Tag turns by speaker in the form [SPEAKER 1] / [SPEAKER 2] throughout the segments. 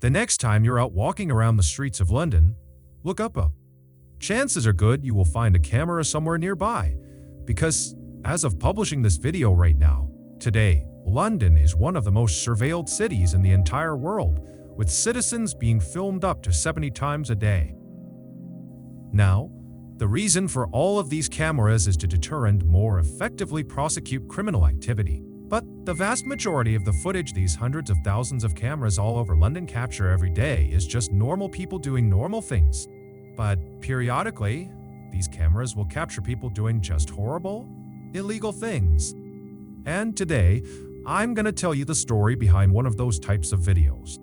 [SPEAKER 1] The next time you're out walking around the streets of London, look up. Chances are good you will find a camera somewhere nearby, because as of publishing this video right now, today, London is one of the most surveilled cities in the entire world, with citizens being filmed up to 70 times a day. Now, the reason for all of these cameras is to deter and more effectively prosecute criminal activity. But the vast majority of the footage these hundreds of thousands of cameras all over London capture every day is just normal people doing normal things. But periodically, these cameras will capture people doing just horrible, illegal things. And today, I'm gonna tell you the story behind one of those types of videos.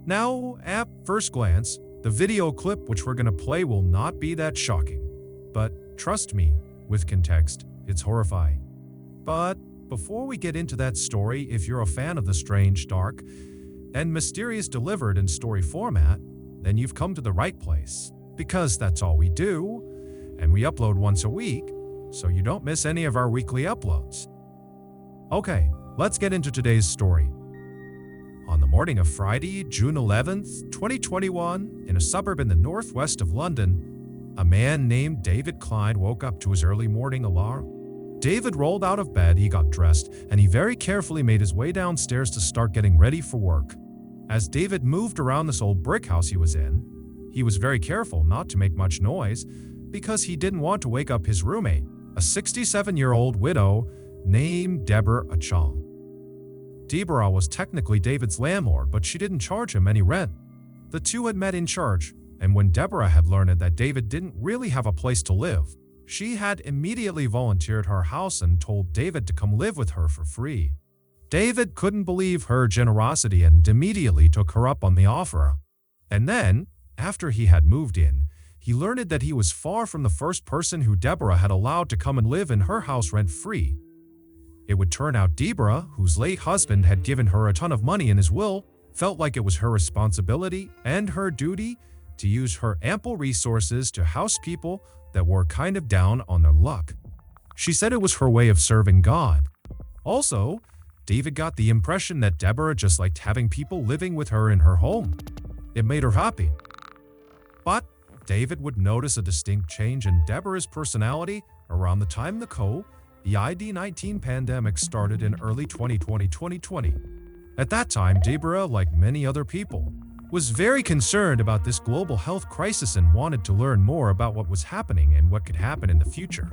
[SPEAKER 1] Now, at first glance, the video clip which we're gonna play will not be that shocking. But trust me, with context, it's horrifying. But before we get into that story, if you're a fan of the strange, dark, and mysterious delivered in story format, then you've come to the right place. Because that's all we do, and we upload once a week, so you don't miss any of our weekly uploads. Okay, let's get into today's story. On the morning of Friday, June 11th, 2021, in a suburb in the northwest of London, a man named David Klein woke up to his early morning alarm. David rolled out of bed, he got dressed, and he very carefully made his way downstairs to start getting ready for work. As David moved around this old brick house he was in, he was very careful not to make much noise because he didn't want to wake up his roommate, a 67-year-old widow named Deborah Chong. Deborah was technically David's landlord, but she didn't charge him any rent. The two had met in church, and when Deborah had learned that David didn't really have a place to live, she had immediately volunteered her house and told David to come live with her for free. David couldn't believe her generosity and immediately took her up on the offer. And then, after he had moved in, he learned that he was far from the first person who Deborah had allowed to come and live in her house rent-free. It would turn out Deborah, whose late husband had given her a ton of money in his will, felt like it was her responsibility and her duty to use her ample resources to house people that were kind of down on their luck. She said it was her way of serving God. Also, David got the impression that Deborah just liked having people living with her in her home. It made her happy. But David would notice a distinct change in Deborah's personality around the time the COVID-19 pandemic started in early 2020. At that time, Deborah, like many other people, was very concerned about this global health crisis and wanted to learn more about what was happening and what could happen in the future.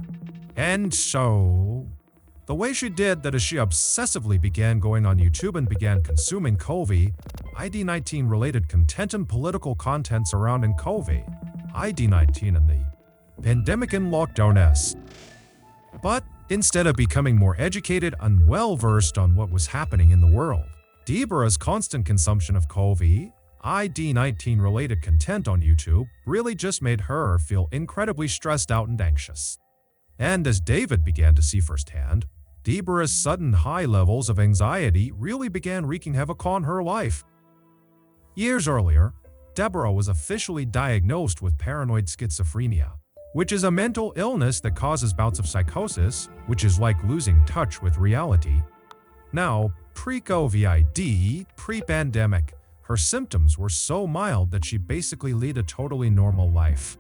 [SPEAKER 1] And so, the way she did that is she obsessively began going on YouTube and began consuming COVID-19 related content and political content surrounding COVID-19 and the pandemic and lockdown. But instead of becoming more educated and well-versed on what was happening in the world, Deborah's constant consumption of COVID-19 related content on YouTube really just made her feel incredibly stressed out and anxious. And as David began to see firsthand, Deborah's sudden high levels of anxiety really began wreaking havoc on her life. Years earlier, Deborah was officially diagnosed with paranoid schizophrenia, which is a mental illness that causes bouts of psychosis, which is like losing touch with reality. Now, pre-COVID, pre-pandemic, her symptoms were so mild that she basically led a totally normal life.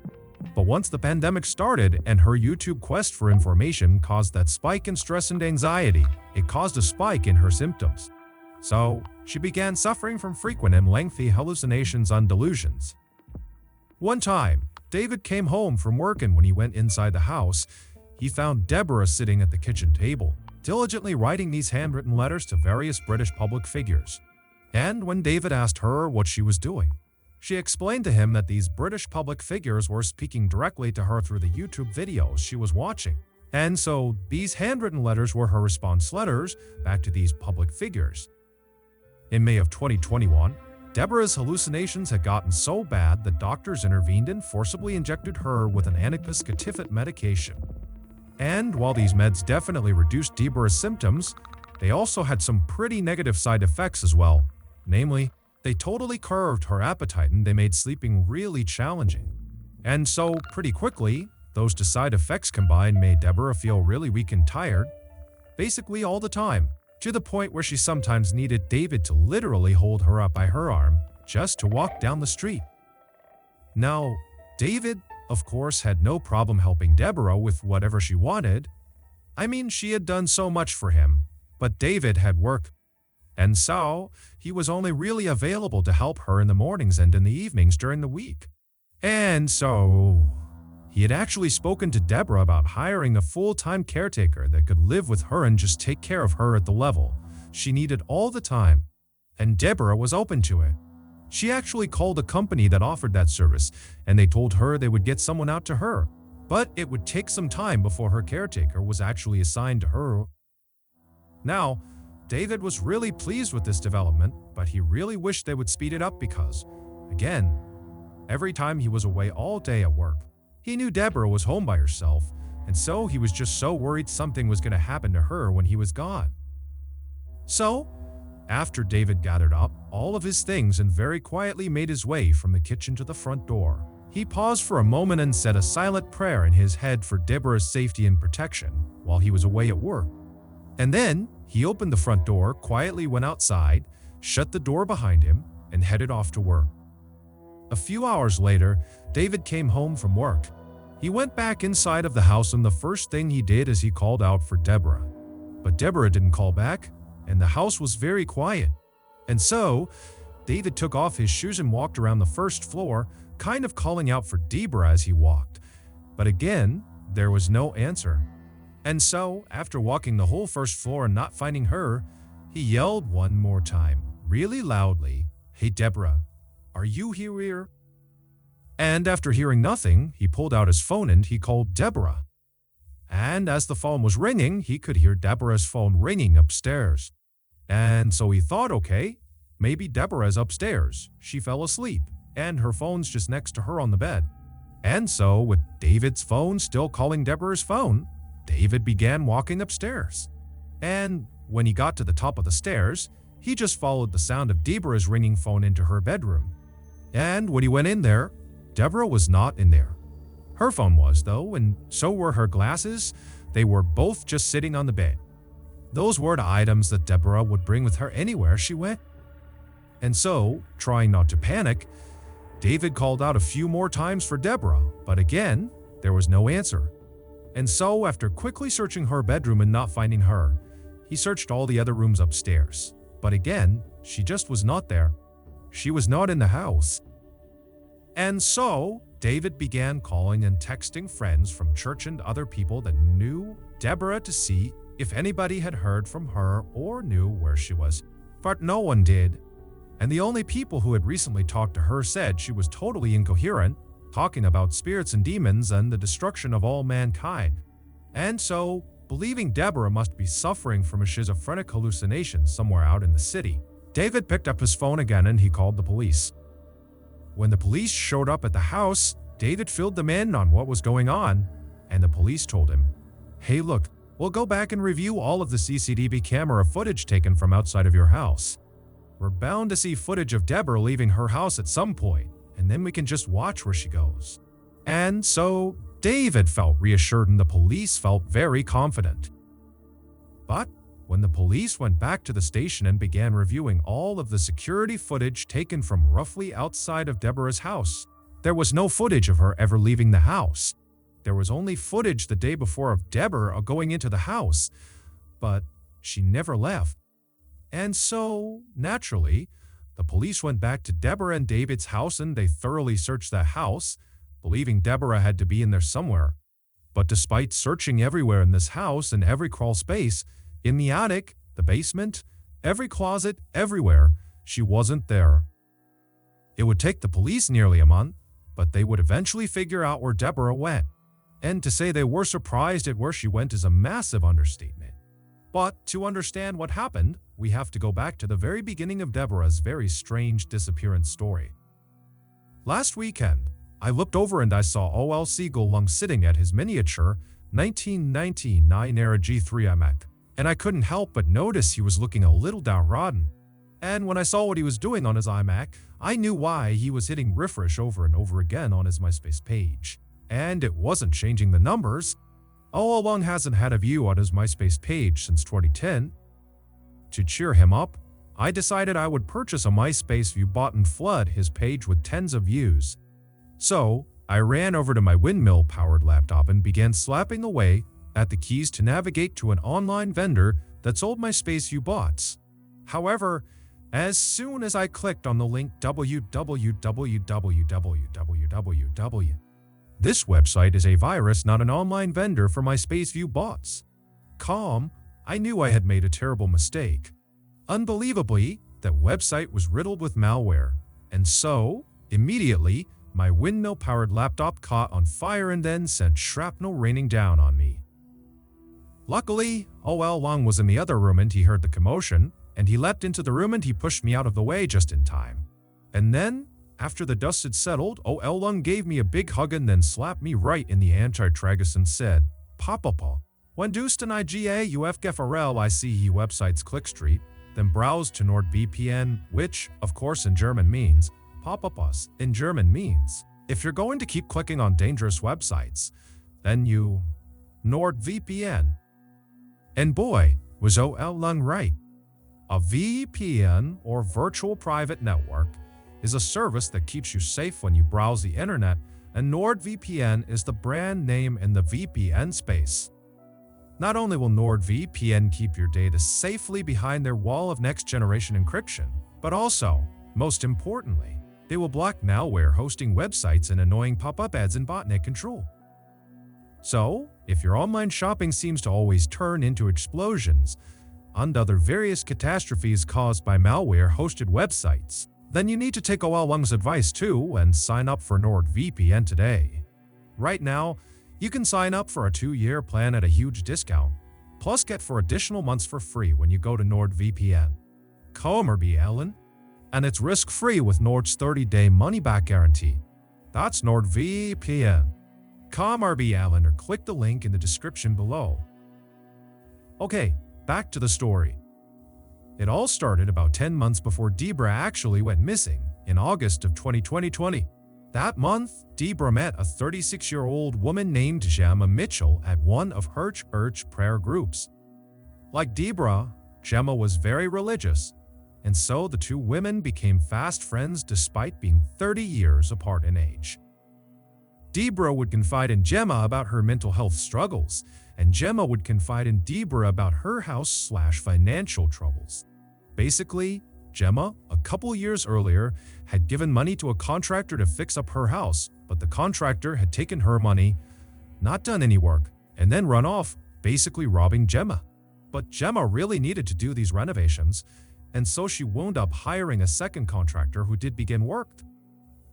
[SPEAKER 1] But once the pandemic started and her YouTube quest for information caused that spike in stress and anxiety, it caused a spike in her symptoms. So, she began suffering from frequent and lengthy hallucinations and delusions. One time, David came home from work, and when he went inside the house, he found Deborah sitting at the kitchen table, diligently writing these handwritten letters to various British public figures. And when David asked her what she was doing, she explained to him that these British public figures were speaking directly to her through the YouTube videos she was watching. And so these handwritten letters were her response letters back to these public figures. In May of 2021, Deborah's hallucinations had gotten so bad that doctors intervened and forcibly injected her with an antidepressant medication. And while these meds definitely reduced Deborah's symptoms, they also had some pretty negative side effects as well. Namely, they totally curbed her appetite and they made sleeping really challenging. And so, pretty quickly, those two side effects combined made Deborah feel really weak and tired, basically all the time, to the point where she sometimes needed David to literally hold her up by her arm just to walk down the street. Now, David, of course, had no problem helping Deborah with whatever she wanted. I mean, she had done so much for him, but David had work. And so, he was only really available to help her in the mornings and in the evenings during the week. And so, he had actually spoken to Deborah about hiring a full-time caretaker that could live with her and just take care of her at the level she needed all the time. And Deborah was open to it. She actually called a company that offered that service, and they told her they would get someone out to her. But it would take some time before her caretaker was actually assigned to her. Now, David was really pleased with this development, but he really wished they would speed it up because, again, every time he was away all day at work, he knew Deborah was home by herself, and so he was just so worried something was going to happen to her when he was gone. So, after David gathered up all of his things and very quietly made his way from the kitchen to the front door, he paused for a moment and said a silent prayer in his head for Deborah's safety and protection while he was away at work. And then, he opened the front door, quietly went outside, shut the door behind him, and headed off to work. A few hours later, David came home from work. He went back inside of the house and the first thing he did is he called out for Deborah. But Deborah didn't call back, and the house was very quiet. And so, David took off his shoes and walked around the first floor, kind of calling out for Deborah as he walked. But again, there was no answer. And so, after walking the whole first floor and not finding her, he yelled one more time, really loudly, "Hey Deborah, are you here?" And after hearing nothing, he pulled out his phone and he called Deborah. And as the phone was ringing, he could hear Deborah's phone ringing upstairs. And so he thought, okay, maybe Deborah's upstairs. She fell asleep, and her phone's just next to her on the bed. And so, with David's phone still calling Deborah's phone, David began walking upstairs. And when he got to the top of the stairs, he just followed the sound of Deborah's ringing phone into her bedroom. And when he went in there, Deborah was not in there. Her phone was, though, and so were her glasses. They were both just sitting on the bed. Those were the items that Deborah would bring with her anywhere she went. And so, trying not to panic, David called out a few more times for Deborah, but again, there was no answer. And so, after quickly searching her bedroom and not finding her, he searched all the other rooms upstairs. But again, she just was not there. She was not in the house. And so, David began calling and texting friends from church and other people that knew Deborah to see if anybody had heard from her or knew where she was. But no one did. And the only people who had recently talked to her said she was totally incoherent, talking about spirits and demons and the destruction of all mankind. And so, believing Deborah must be suffering from a schizophrenic hallucination somewhere out in the city, David picked up his phone again and he called the police. When the police showed up at the house, David filled them in on what was going on, and the police told him, "Hey look, we'll go back and review all of the CCTV camera footage taken from outside of your house. We're bound to see footage of Deborah leaving her house at some point, and then we can just watch where she goes." And so, David felt reassured and the police felt very confident. But when the police went back to the station and began reviewing all of the security footage taken from roughly outside of Deborah's house, there was no footage of her ever leaving the house. There was only footage the day before of Deborah going into the house, but she never left. And so, naturally, the police went back to Deborah and David's house and they thoroughly searched that house, believing Deborah had to be in there somewhere. But despite searching everywhere in this house and every crawl space, in the attic, the basement, every closet, everywhere, she wasn't there. It would take the police nearly a month, but they would eventually figure out where Deborah went. And to say they were surprised at where she went is a massive understatement. But to understand what happened, we have to go back to the very beginning of Deborah's very strange disappearance story. Last weekend, I looked over and I saw O.L. Seagull sitting at his miniature 1999 era G3 iMac. And I couldn't help but notice he was looking a little downtrodden. And when I saw what he was doing on his iMac, I knew why he was hitting refresh over and over again on his MySpace page. And it wasn't changing the numbers. O.L. hasn't had a view on his MySpace page since 2010. To cheer him up, I decided I would purchase a MySpace view bot and flood his page with tens of views. So, I ran over to my windmill-powered laptop and began slapping away at the keys to navigate to an online vendor that sold MySpace view bots. However, as soon as I clicked on the link www, this website is a virus, not an online vendor for MySpace view bots. I knew I had made a terrible mistake. Unbelievably, that website was riddled with malware, and so, immediately, my windmill-powered laptop caught on fire and then sent shrapnel raining down on me. Luckily, Long was in the other room and he heard the commotion, and he leapt into the room and he pushed me out of the way just in time. And then, after the dust had settled, Long gave me a big hug and then slapped me right in the anti-tragus and said, "Papa, when dust an IGA UFGFRL ICE websites Clickstreet, then browse to NordVPN, which, of course in German means, Pop-up-us in German means, if you're going to keep clicking on dangerous websites, then you NordVPN." And boy, was Long right. A VPN, or Virtual Private Network, is a service that keeps you safe when you browse the internet, and NordVPN is the brand name in the VPN space. Not only will NordVPN keep your data safely behind their wall of next-generation encryption, but also, most importantly, they will block malware hosting websites and annoying pop-up ads and botnet control. So, if your online shopping seems to always turn into explosions and other various catastrophes caused by malware-hosted websites, then you need to take Long's advice too and sign up for NordVPN today. Right now, you can sign up for a 2-year plan at a huge discount, plus get 4 additional months for free when you go to NordVPN. MrBallen's, and it's risk-free with Nord's 30-day money-back guarantee. That's NordVPN. MrBallen's, or click the link in the description below. Okay, back to the story. It all started about 10 months before Debra actually went missing, in August of 2020. That month, Debra met a 36-year-old woman named Gemma Mitchell at one of her church prayer groups. Like Debra, Gemma was very religious, and so the two women became fast friends despite being 30 years apart in age. Debra would confide in Gemma about her mental health struggles, and Gemma would confide in Debra about her house/financial troubles. Basically, Gemma, a couple years earlier, had given money to a contractor to fix up her house, but the contractor had taken her money, not done any work, and then run off, basically robbing Gemma. But Gemma really needed to do these renovations, and so she wound up hiring a second contractor who did begin work.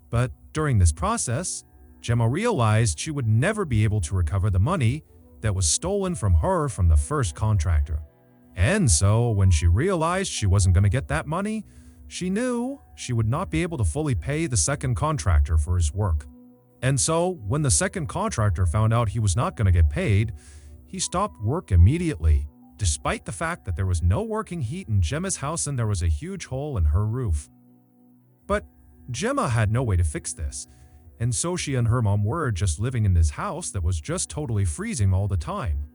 [SPEAKER 1] But during this process, Gemma realized she would never be able to recover the money that was stolen from her from the first contractor. And so, when she realized she wasn't going to get that money, she knew she would not be able to fully pay the second contractor for his work. And so, when the second contractor found out he was not going to get paid, he stopped work immediately, despite the fact that there was no working heat in Gemma's house and there was a huge hole in her roof. But Gemma had no way to fix this, and so she and her mom were just living in this house that was just totally freezing all the time.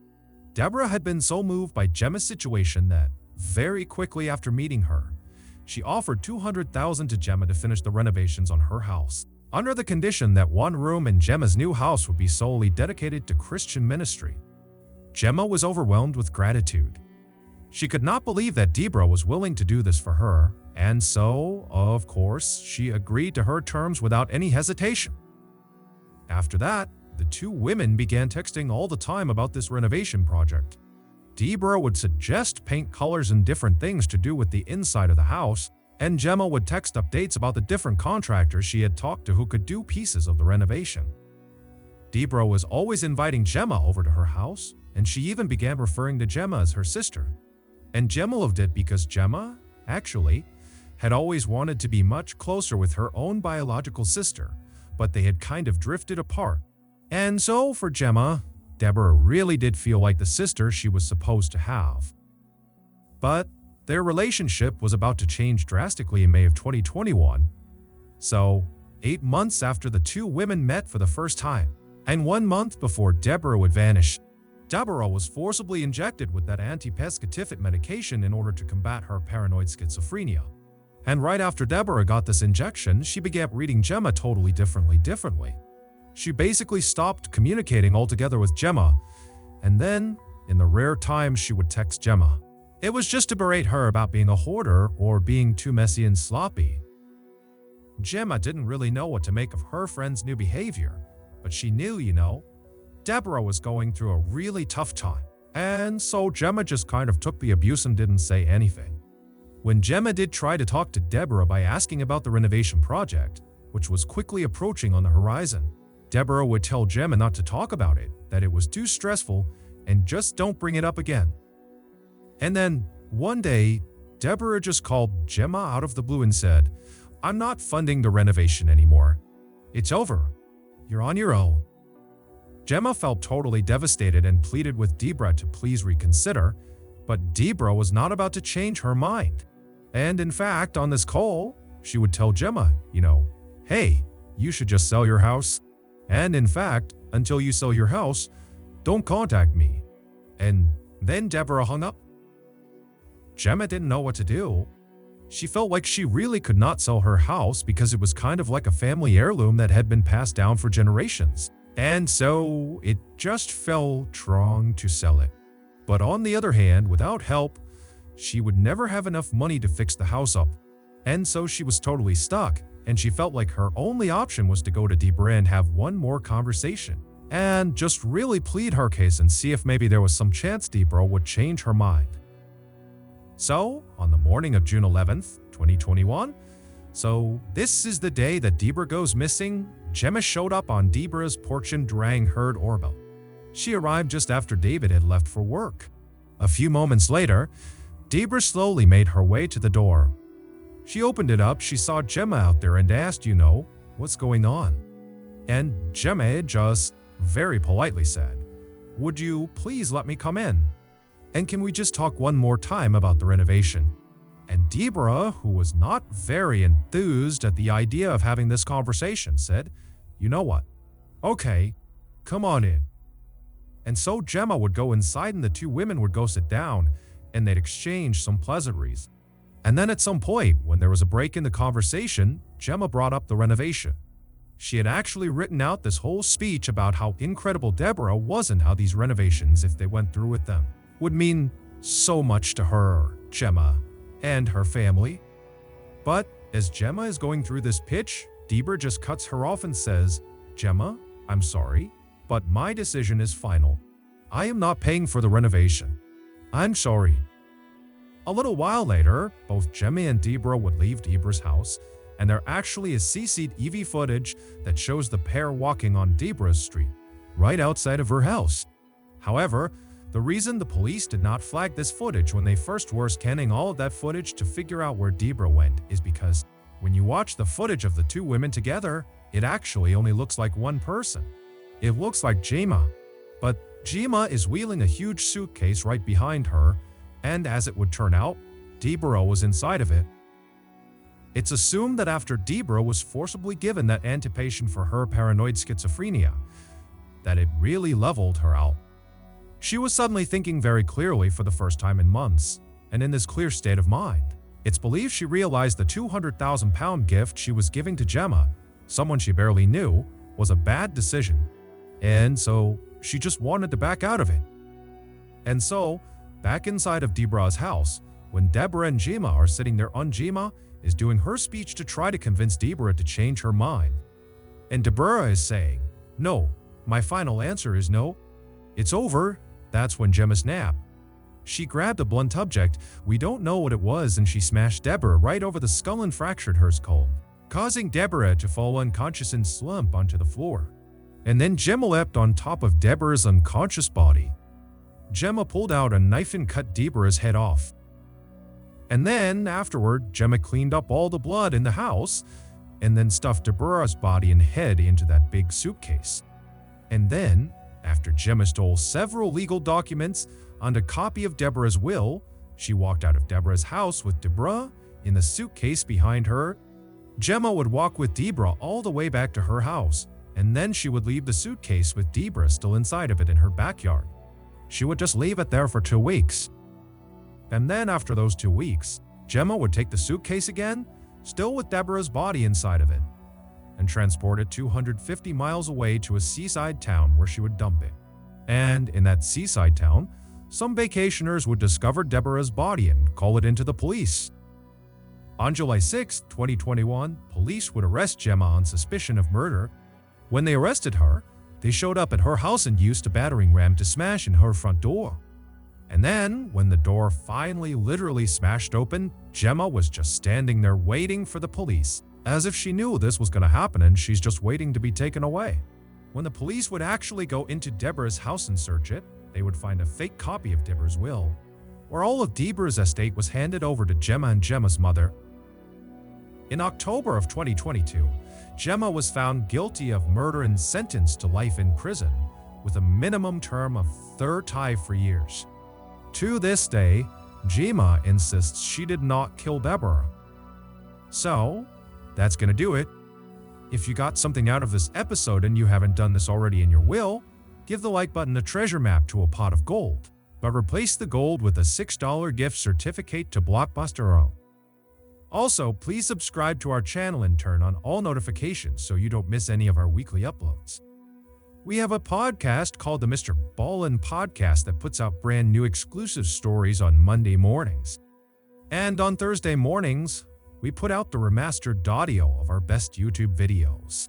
[SPEAKER 1] Debra had been so moved by Gemma's situation that, very quickly after meeting her, she offered $200,000 to Gemma to finish the renovations on her house, under the condition that one room in Gemma's new house would be solely dedicated to Christian ministry. Gemma was overwhelmed with gratitude. She could not believe that Debra was willing to do this for her, and so, of course, she agreed to her terms without any hesitation. After that, the two women began texting all the time about this renovation project. Debra would suggest paint colors and different things to do with the inside of the house, and Gemma would text updates about the different contractors she had talked to who could do pieces of the renovation. Debra was always inviting Gemma over to her house, and she even began referring to Gemma as her sister. And Gemma loved it because Gemma, actually, had always wanted to be much closer with her own biological sister, but they had kind of drifted apart. And so, for Gemma, Debra really did feel like the sister she was supposed to have. But their relationship was about to change drastically in May of 2021. So, 8 months after the two women met for the first time, and 1 month before Debra would vanish, Deborah was forcibly injected with that antipsychotic medication in order to combat her paranoid schizophrenia. And right after Deborah got this injection, she began reading Gemma totally differently. She basically stopped communicating altogether with Gemma, and then, in the rare times she would text Gemma, it was just to berate her about being a hoarder or being too messy and sloppy. Gemma didn't really know what to make of her friend's new behavior, but she knew, Deborah was going through a really tough time, and so Gemma just kind of took the abuse and didn't say anything. When Gemma did try to talk to Deborah by asking about the renovation project, which was quickly approaching on the horizon, Deborah would tell Gemma not to talk about it, that it was too stressful, and just don't bring it up again. And then, one day, Deborah just called Gemma out of the blue and said, "I'm not funding the renovation anymore. It's over. You're on your own." Gemma felt totally devastated and pleaded with Deborah to please reconsider, but Deborah was not about to change her mind. And in fact, on this call, she would tell Gemma, hey, you should just sell your house. And in fact, until you sell your house, don't contact me. And then Deborah hung up. Gemma didn't know what to do. She felt like she really could not sell her house because it was kind of like a family heirloom that had been passed down for generations. And so it just felt wrong to sell it. But on the other hand, without help, she would never have enough money to fix the house up. And so she was totally stuck, and she felt like her only option was to go to Deborah and have one more conversation, and just really plead her case and see if maybe there was some chance Deborah would change her mind. So, on the morning of June 11th, 2021, so this is the day that Deborah goes missing, Gemma showed up on Deborah's porch and rang her doorbell. She arrived just after David had left for work. A few moments later, Deborah slowly made her way to the door. She opened it up, she saw Gemma out there and asked, what's going on? And Gemma just very politely said, "Would you please let me come in? And can we just talk one more time about the renovation?" And Deborah, who was not very enthused at the idea of having this conversation, said, "You know what? Okay, come on in." And so Gemma would go inside and the two women would go sit down and they'd exchange some pleasantries. And then at some point, when there was a break in the conversation, Gemma brought up the renovation. She had actually written out this whole speech about how incredible Deborah was and how these renovations, if they went through with them, would mean so much to her, Gemma, and her family. But as Gemma is going through this pitch, Deborah just cuts her off and says, "Gemma, I'm sorry, but my decision is final. I am not paying for the renovation. I'm sorry." A little while later, both Gemma and Deborah would leave Deborah's house, and there actually is CCTV footage that shows the pair walking on Deborah's street, right outside of her house. However, the reason the police did not flag this footage when they first were scanning all of that footage to figure out where Deborah went is because when you watch the footage of the two women together, it actually only looks like one person. It looks like Gemma, but Gemma is wheeling a huge suitcase right behind her, and as it would turn out, Deborah was inside of it. It's assumed that after Deborah was forcibly given that antipatient for her paranoid schizophrenia, that it really leveled her out. She was suddenly thinking very clearly for the first time in months, and in this clear state of mind, it's believed she realized the £200,000 gift she was giving to Gemma, someone she barely knew, was a bad decision, and so she just wanted to back out of it. And so, back inside of Deborah's house, when Deborah and Gemma are sitting there, Gemma is doing her speech to try to convince Deborah to change her mind. And Deborah is saying, "No, my final answer is no. It's over." That's when Gemma snapped. She grabbed a blunt object, we don't know what it was, and she smashed Deborah right over the skull and fractured her skull, causing Deborah to fall unconscious and slump onto the floor. And then Gemma leapt on top of Deborah's unconscious body. Gemma pulled out a knife and cut Deborah's head off. And then, afterward, Gemma cleaned up all the blood in the house and then stuffed Deborah's body and head into that big suitcase. And then, after Gemma stole several legal documents and a copy of Deborah's will, she walked out of Deborah's house with Deborah in the suitcase behind her. Gemma would walk with Deborah all the way back to her house, and then she would leave the suitcase with Deborah still inside of it in her backyard. she would just leave it there for 2 weeks. And then after those 2 weeks, Gemma would take the suitcase again, still with Deborah's body inside of it, and transport it 250 miles away to a seaside town where she would dump it. And in that seaside town, some vacationers would discover Deborah's body and call it into the police. On July 6, 2021, police would arrest Gemma on suspicion of murder. When they arrested her, they showed up at her house and used a battering ram to smash in her front door. And then, when the door finally literally smashed open, Gemma was just standing there waiting for the police, as if she knew this was going to happen and she's just waiting to be taken away. When the police would actually go into Deborah's house and search it, they would find a fake copy of Deborah's will, where all of Deborah's estate was handed over to Gemma and Gemma's mother. In October of 2022, Gemma was found guilty of murder and sentenced to life in prison, with a minimum term of 33 years. To this day, Gemma insists she did not kill Deborah. So, that's gonna do it. If you got something out of this episode and you haven't done this already in your will, give the like button a treasure map to a pot of gold, but replace the gold with a $6 gift certificate to Blockbuster. Also, please subscribe to our channel and turn on all notifications so you don't miss any of our weekly uploads. We have a podcast called the MrBallen's Podcast that puts out brand new exclusive stories on Monday mornings. And on Thursday mornings, we put out the remastered audio of our best YouTube videos.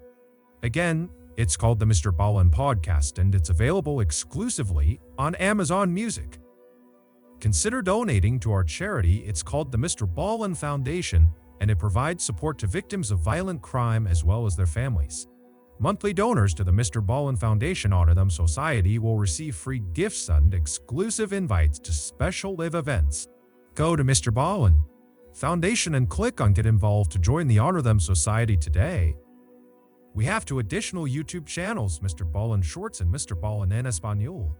[SPEAKER 1] Again, it's called the MrBallen's Podcast and it's available exclusively on Amazon Music. Consider donating to our charity. It's called the MrBallen's Foundation and it provides support to victims of violent crime as well as their families. Monthly donors to the MrBallen's Foundation Honor Them Society will receive free gifts and exclusive invites to special live events. Go to MrBallen's Foundation and click on Get Involved to join the Honor Them Society today. We have 2 additional YouTube channels, MrBallen's Shorts and MrBallen's en Español.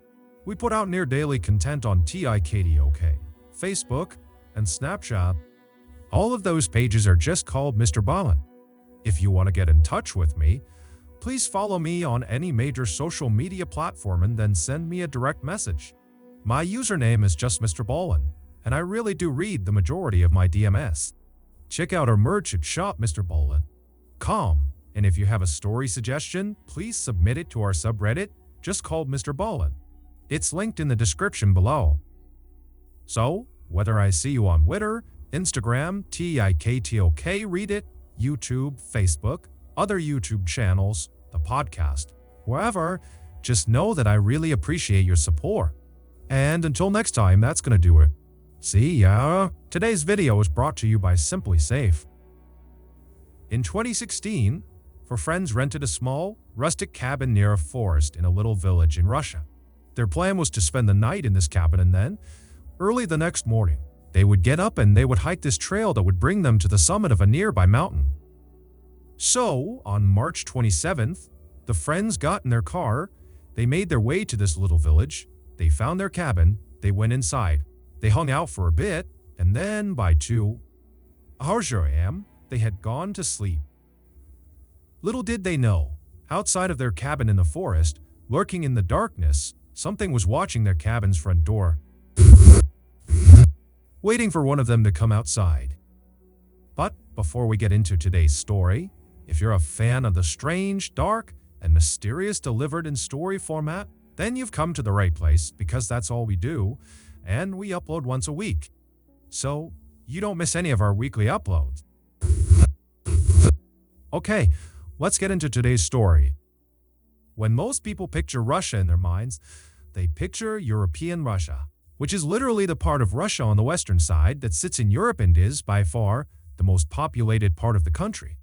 [SPEAKER 1] We put out near daily content on TikTok, Facebook, and Snapchat. All of those pages are just called MrBallen. If you want to get in touch with me, please follow me on any major social media platform and then send me a direct message. My username is just MrBallen, and I really do read the majority of my DMs. Check out our merch at shopMrBallen.com, and if you have a story suggestion, please submit it to our subreddit, just called MrBallen. It's linked in the description below. So, whether I see you on Twitter, Instagram, TikTok, Reddit, YouTube, Facebook, other YouTube channels, the podcast, wherever, just know that I really appreciate your support. And until next time, that's gonna do it. See ya! Today's video is brought to you by Simply Safe. In 2016, 4 friends rented a small, rustic cabin near a forest in a little village in Russia. Their plan was to spend the night in this cabin and then, early the next morning, they would get up and they would hike this trail that would bring them to the summit of a nearby mountain. So, on March 27th, the friends got in their car, they made their way to this little village, they found their cabin, they went inside, they hung out for a bit, and then by 2 a.m., they had gone to sleep. Little did they know, outside of their cabin in the forest, lurking in the darkness, something was watching their cabin's front door, waiting for one of them to come outside. But before we get into today's story, if you're a fan of the strange, dark, and mysterious delivered in story format, then you've come to the right place because that's all we do, and we upload once a week. So, you don't miss any of our weekly uploads. Okay, let's get into today's story. When most people picture Russia in their minds, they picture European Russia, which is literally the part of Russia on the western side that sits in Europe and is, by far, the most populated part of the country.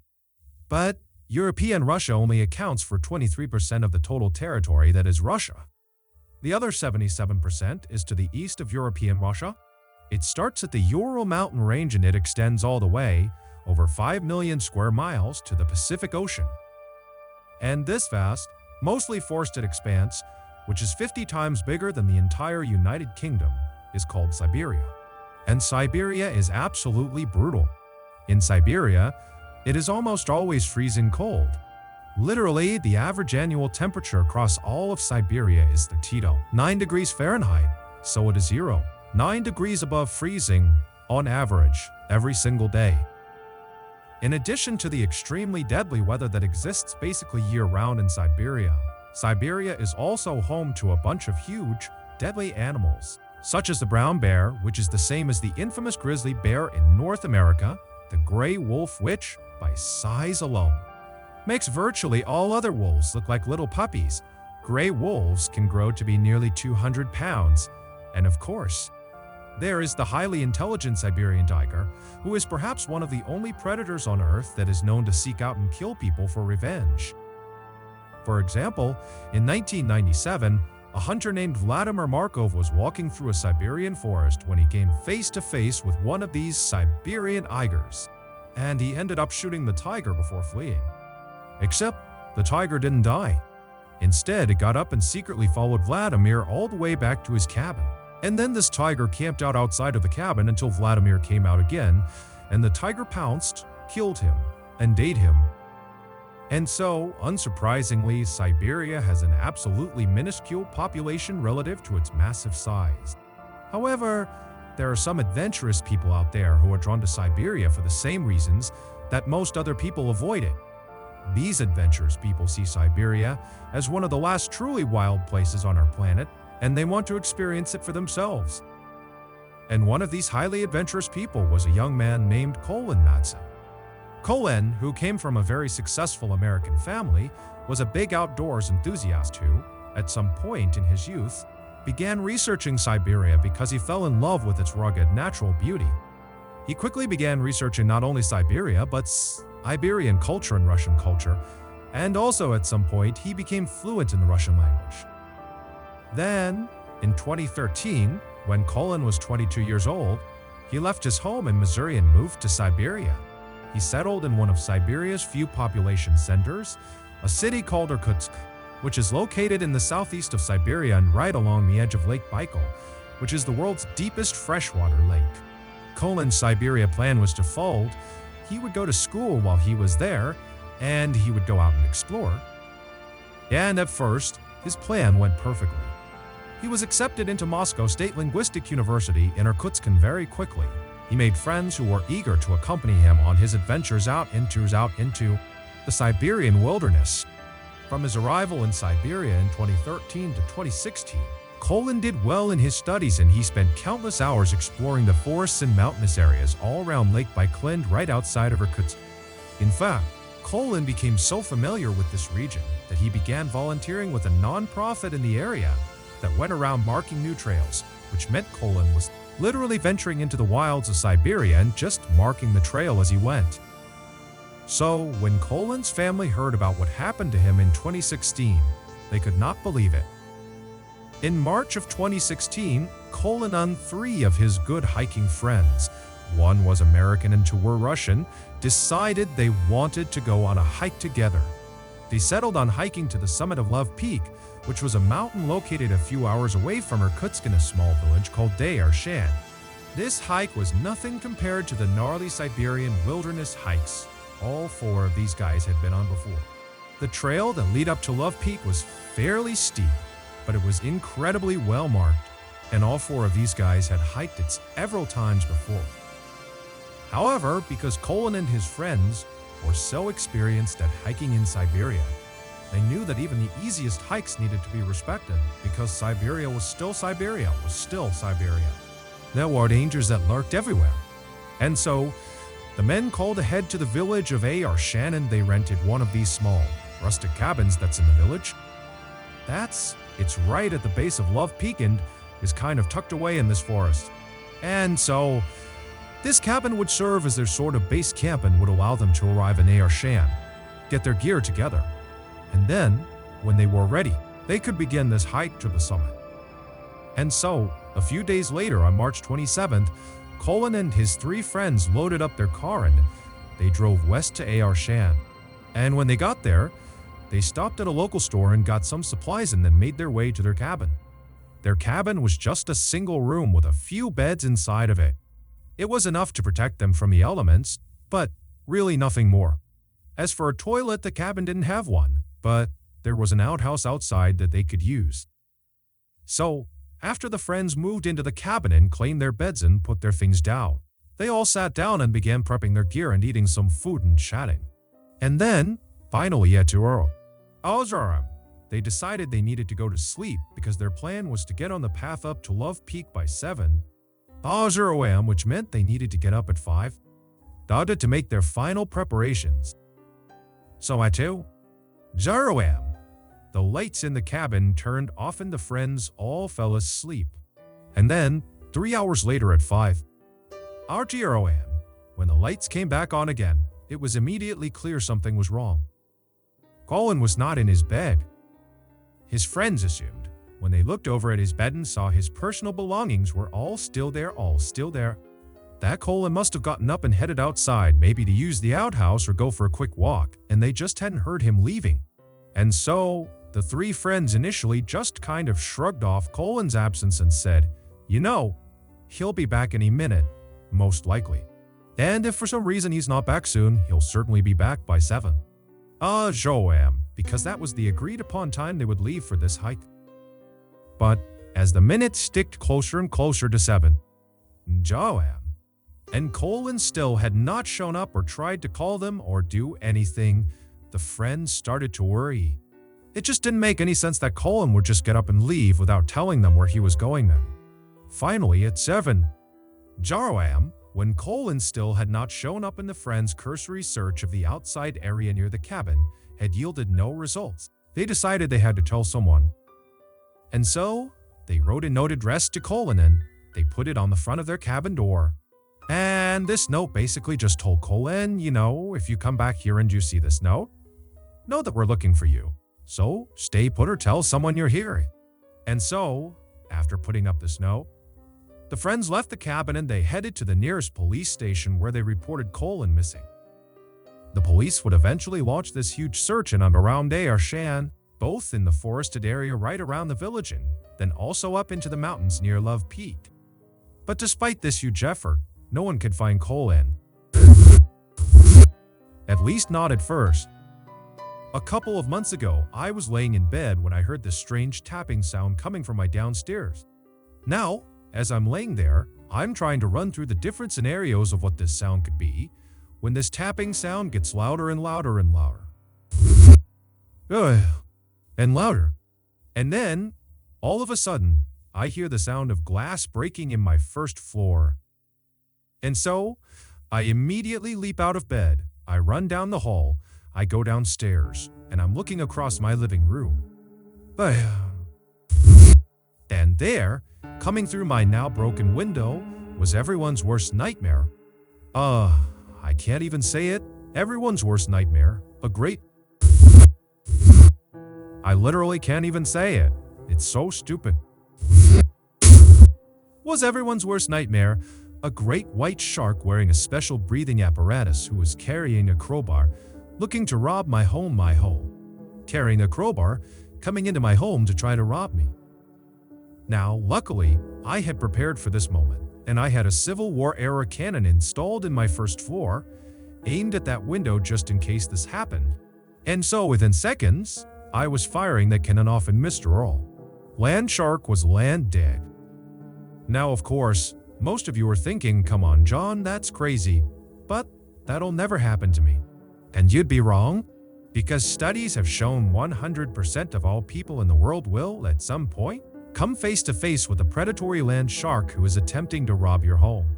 [SPEAKER 1] But European Russia only accounts for 23% of the total territory that is Russia. The other 77% is to the east of European Russia. It starts at the Ural mountain range and it extends all the way, over 5 million square miles, to the Pacific Ocean. And this vast, mostly forested expanse, which is 50 times bigger than the entire United Kingdom, is called Siberia. And Siberia is absolutely brutal. In Siberia, it is almost always freezing cold. Literally, the average annual temperature across all of Siberia is 9 degrees Fahrenheit, so it is 9 degrees above freezing on average every single day. In addition to the extremely deadly weather that exists basically year-round in Siberia, Siberia is also home to a bunch of huge, deadly animals, such as the brown bear, which is the same as the infamous grizzly bear in North America, the gray wolf, which, by size alone, makes virtually all other wolves look like little puppies. Gray wolves can grow to be nearly 200 pounds. And of course, there is the highly intelligent Siberian tiger, who is perhaps one of the only predators on Earth that is known to seek out and kill people for revenge. For example, in 1997, a hunter named Vladimir Markov was walking through a Siberian forest when he came face to face with one of these Siberian tigers, and he ended up shooting the tiger before fleeing. Except the tiger didn't die. Instead, it got up and secretly followed Vladimir all the way back to his cabin. And then this tiger camped out outside of the cabin until Vladimir came out again, and the tiger pounced, killed him, and ate him. And so, unsurprisingly, Siberia has an absolutely minuscule population relative to its massive size. However, there are some adventurous people out there who are drawn to Siberia for the same reasons that most other people avoid it. These adventurous people see Siberia as one of the last truly wild places on our planet, and they want to experience it for themselves. And one of these highly adventurous people was a young man named Colin Madsen. Colin, who came from a very successful American family, was a big outdoors enthusiast who, at some point in his youth, began researching Siberia because he fell in love with its rugged natural beauty. He quickly began researching not only Siberia, but Iberian culture and Russian culture, and also at some point he became fluent in the Russian language. Then, in 2013, when Colin was 22 years old, he left his home in Missouri and moved to Siberia. He settled in one of Siberia's few population centers, a city called Irkutsk, which is located in the southeast of Siberia and right along the edge of Lake Baikal, which is the world's deepest freshwater lake. Colin's Siberia plan was twofold. He would go to school while he was there, and he would go out and explore. And at first, his plan went perfectly. He was accepted into Moscow State Linguistic University in Irkutsk very quickly. He made friends who were eager to accompany him on his adventures out into the Siberian wilderness. From his arrival in Siberia in 2013 to 2016, Colin did well in his studies and he spent countless hours exploring the forests and mountainous areas all around Lake Baikal right outside of Irkutsk. In fact, Colin became so familiar with this region that he began volunteering with a non-profit in the area that went around marking new trails, which meant Colin was literally venturing into the wilds of Siberia and just marking the trail as he went. So, when Colin's family heard about what happened to him in 2016, they could not believe it. In March of 2016, Colin and 3 of his good hiking friends, one was American and 2 were Russian, decided they wanted to go on a hike together. They settled on hiking to the summit of Love Peak, which was a mountain located a few hours away from Irkutsk in a small village called Shan. This hike was nothing compared to the gnarly Siberian wilderness hikes all 4 of these guys had been on before. The trail that lead up to Love Peak was fairly steep, but it was incredibly well marked, and all 4 of these guys had hiked it several times before. However, because Colin and his friends were so experienced at hiking in Siberia, they knew that even the easiest hikes needed to be respected because Siberia was still Siberia. There were dangers that lurked everywhere. And so, the men called ahead to the village of Shan and they rented one of these small, rustic cabins that's in the village. It's right at the base of Love Peak and is kind of tucked away in this forest. And so, this cabin would serve as their sort of base camp and would allow them to arrive in Shan, get their gear together, and then, when they were ready, they could begin this hike to the summit. And so, a few days later on March 27th, Colin and his 3 friends loaded up their car and they drove west to Shan. And when they got there, they stopped at a local store and got some supplies and then made their way to their cabin. Their cabin was just a single room with a few beds inside of it. It was enough to protect them from the elements, but really nothing more. As for a toilet, the cabin didn't have one, but there was an outhouse outside that they could use. So, after the friends moved into the cabin and claimed their beds and put their things down, they all sat down and began prepping their gear and eating some food and chatting. And then, finally at 2 a.m., they decided they needed to go to sleep because their plan was to get on the path up to Love Peak by 7 a.m., which meant they needed to get up at 5 to make their final preparations. So at 2 a.m., the lights in the cabin turned off and the friends all fell asleep. And then, 3 hours later at 5 a.m., when the lights came back on again, it was immediately clear something was wrong. Colin was not in his bed. His friends assumed, when they looked over at his bed and saw his personal belongings were all still there, that Colin must have gotten up and headed outside, maybe to use the outhouse or go for a quick walk, and they just hadn't heard him leaving. And so, the three friends initially just kind of shrugged off Colin's absence and said, he'll be back any minute, most likely. And if for some reason he's not back soon, he'll certainly be back by 7 a.m., because that was the agreed upon time they would leave for this hike. But as the minutes ticked closer and closer to 7 a.m., and Colin still had not shown up or tried to call them or do anything, the friends started to worry. It just didn't make any sense that Colin would just get up and leave without telling them where he was going then. Finally, at 7 a.m., when Colin still had not shown up and the friends' cursory search of the outside area near the cabin had yielded no results, they decided they had to tell someone. And so, they wrote a note addressed to Colin and they put it on the front of their cabin door. And this note basically just told Colin, if you come back here and you see this note, know that we're looking for you. So, stay put or tell someone you're here. And so, after putting up this note, the friends left the cabin and they headed to the nearest police station where they reported Colin missing. The police would eventually launch this huge search in and around Shan, both in the forested area right around the village and then also up into the mountains near Love Peak. But despite this huge effort, no one could find Colin. At least not at first. A couple of months ago, I was laying in bed when I heard this strange tapping sound coming from my downstairs. Now, as I'm laying there, I'm trying to run through the different scenarios of what this sound could be, when this tapping sound gets louder and louder and louder. And louder. And then, all of a sudden, I hear the sound of glass breaking in my first floor. And so, I immediately leap out of bed, I run down the hall, I go downstairs, and I'm looking across my living room. And there, coming through my now broken window, was everyone's worst nightmare. I can't even say it. Everyone's worst nightmare. I literally can't even say it. It's so stupid. Was everyone's worst nightmare a great white shark wearing a special breathing apparatus who was carrying a crowbar, looking to rob my home. Carrying a crowbar, coming into my home to try to rob me. Now, luckily, I had prepared for this moment, and I had a Civil War-era cannon installed in my first floor, aimed at that window just in case this happened. And so, within seconds, I was firing that cannon off and missed her all. Land shark was land dead. Now, of course, most of you are thinking, come on, John, that's crazy, but that'll never happen to me. And you'd be wrong, because studies have shown 100% of all people in the world will, at some point, come face to face with a predatory land shark who is attempting to rob your home.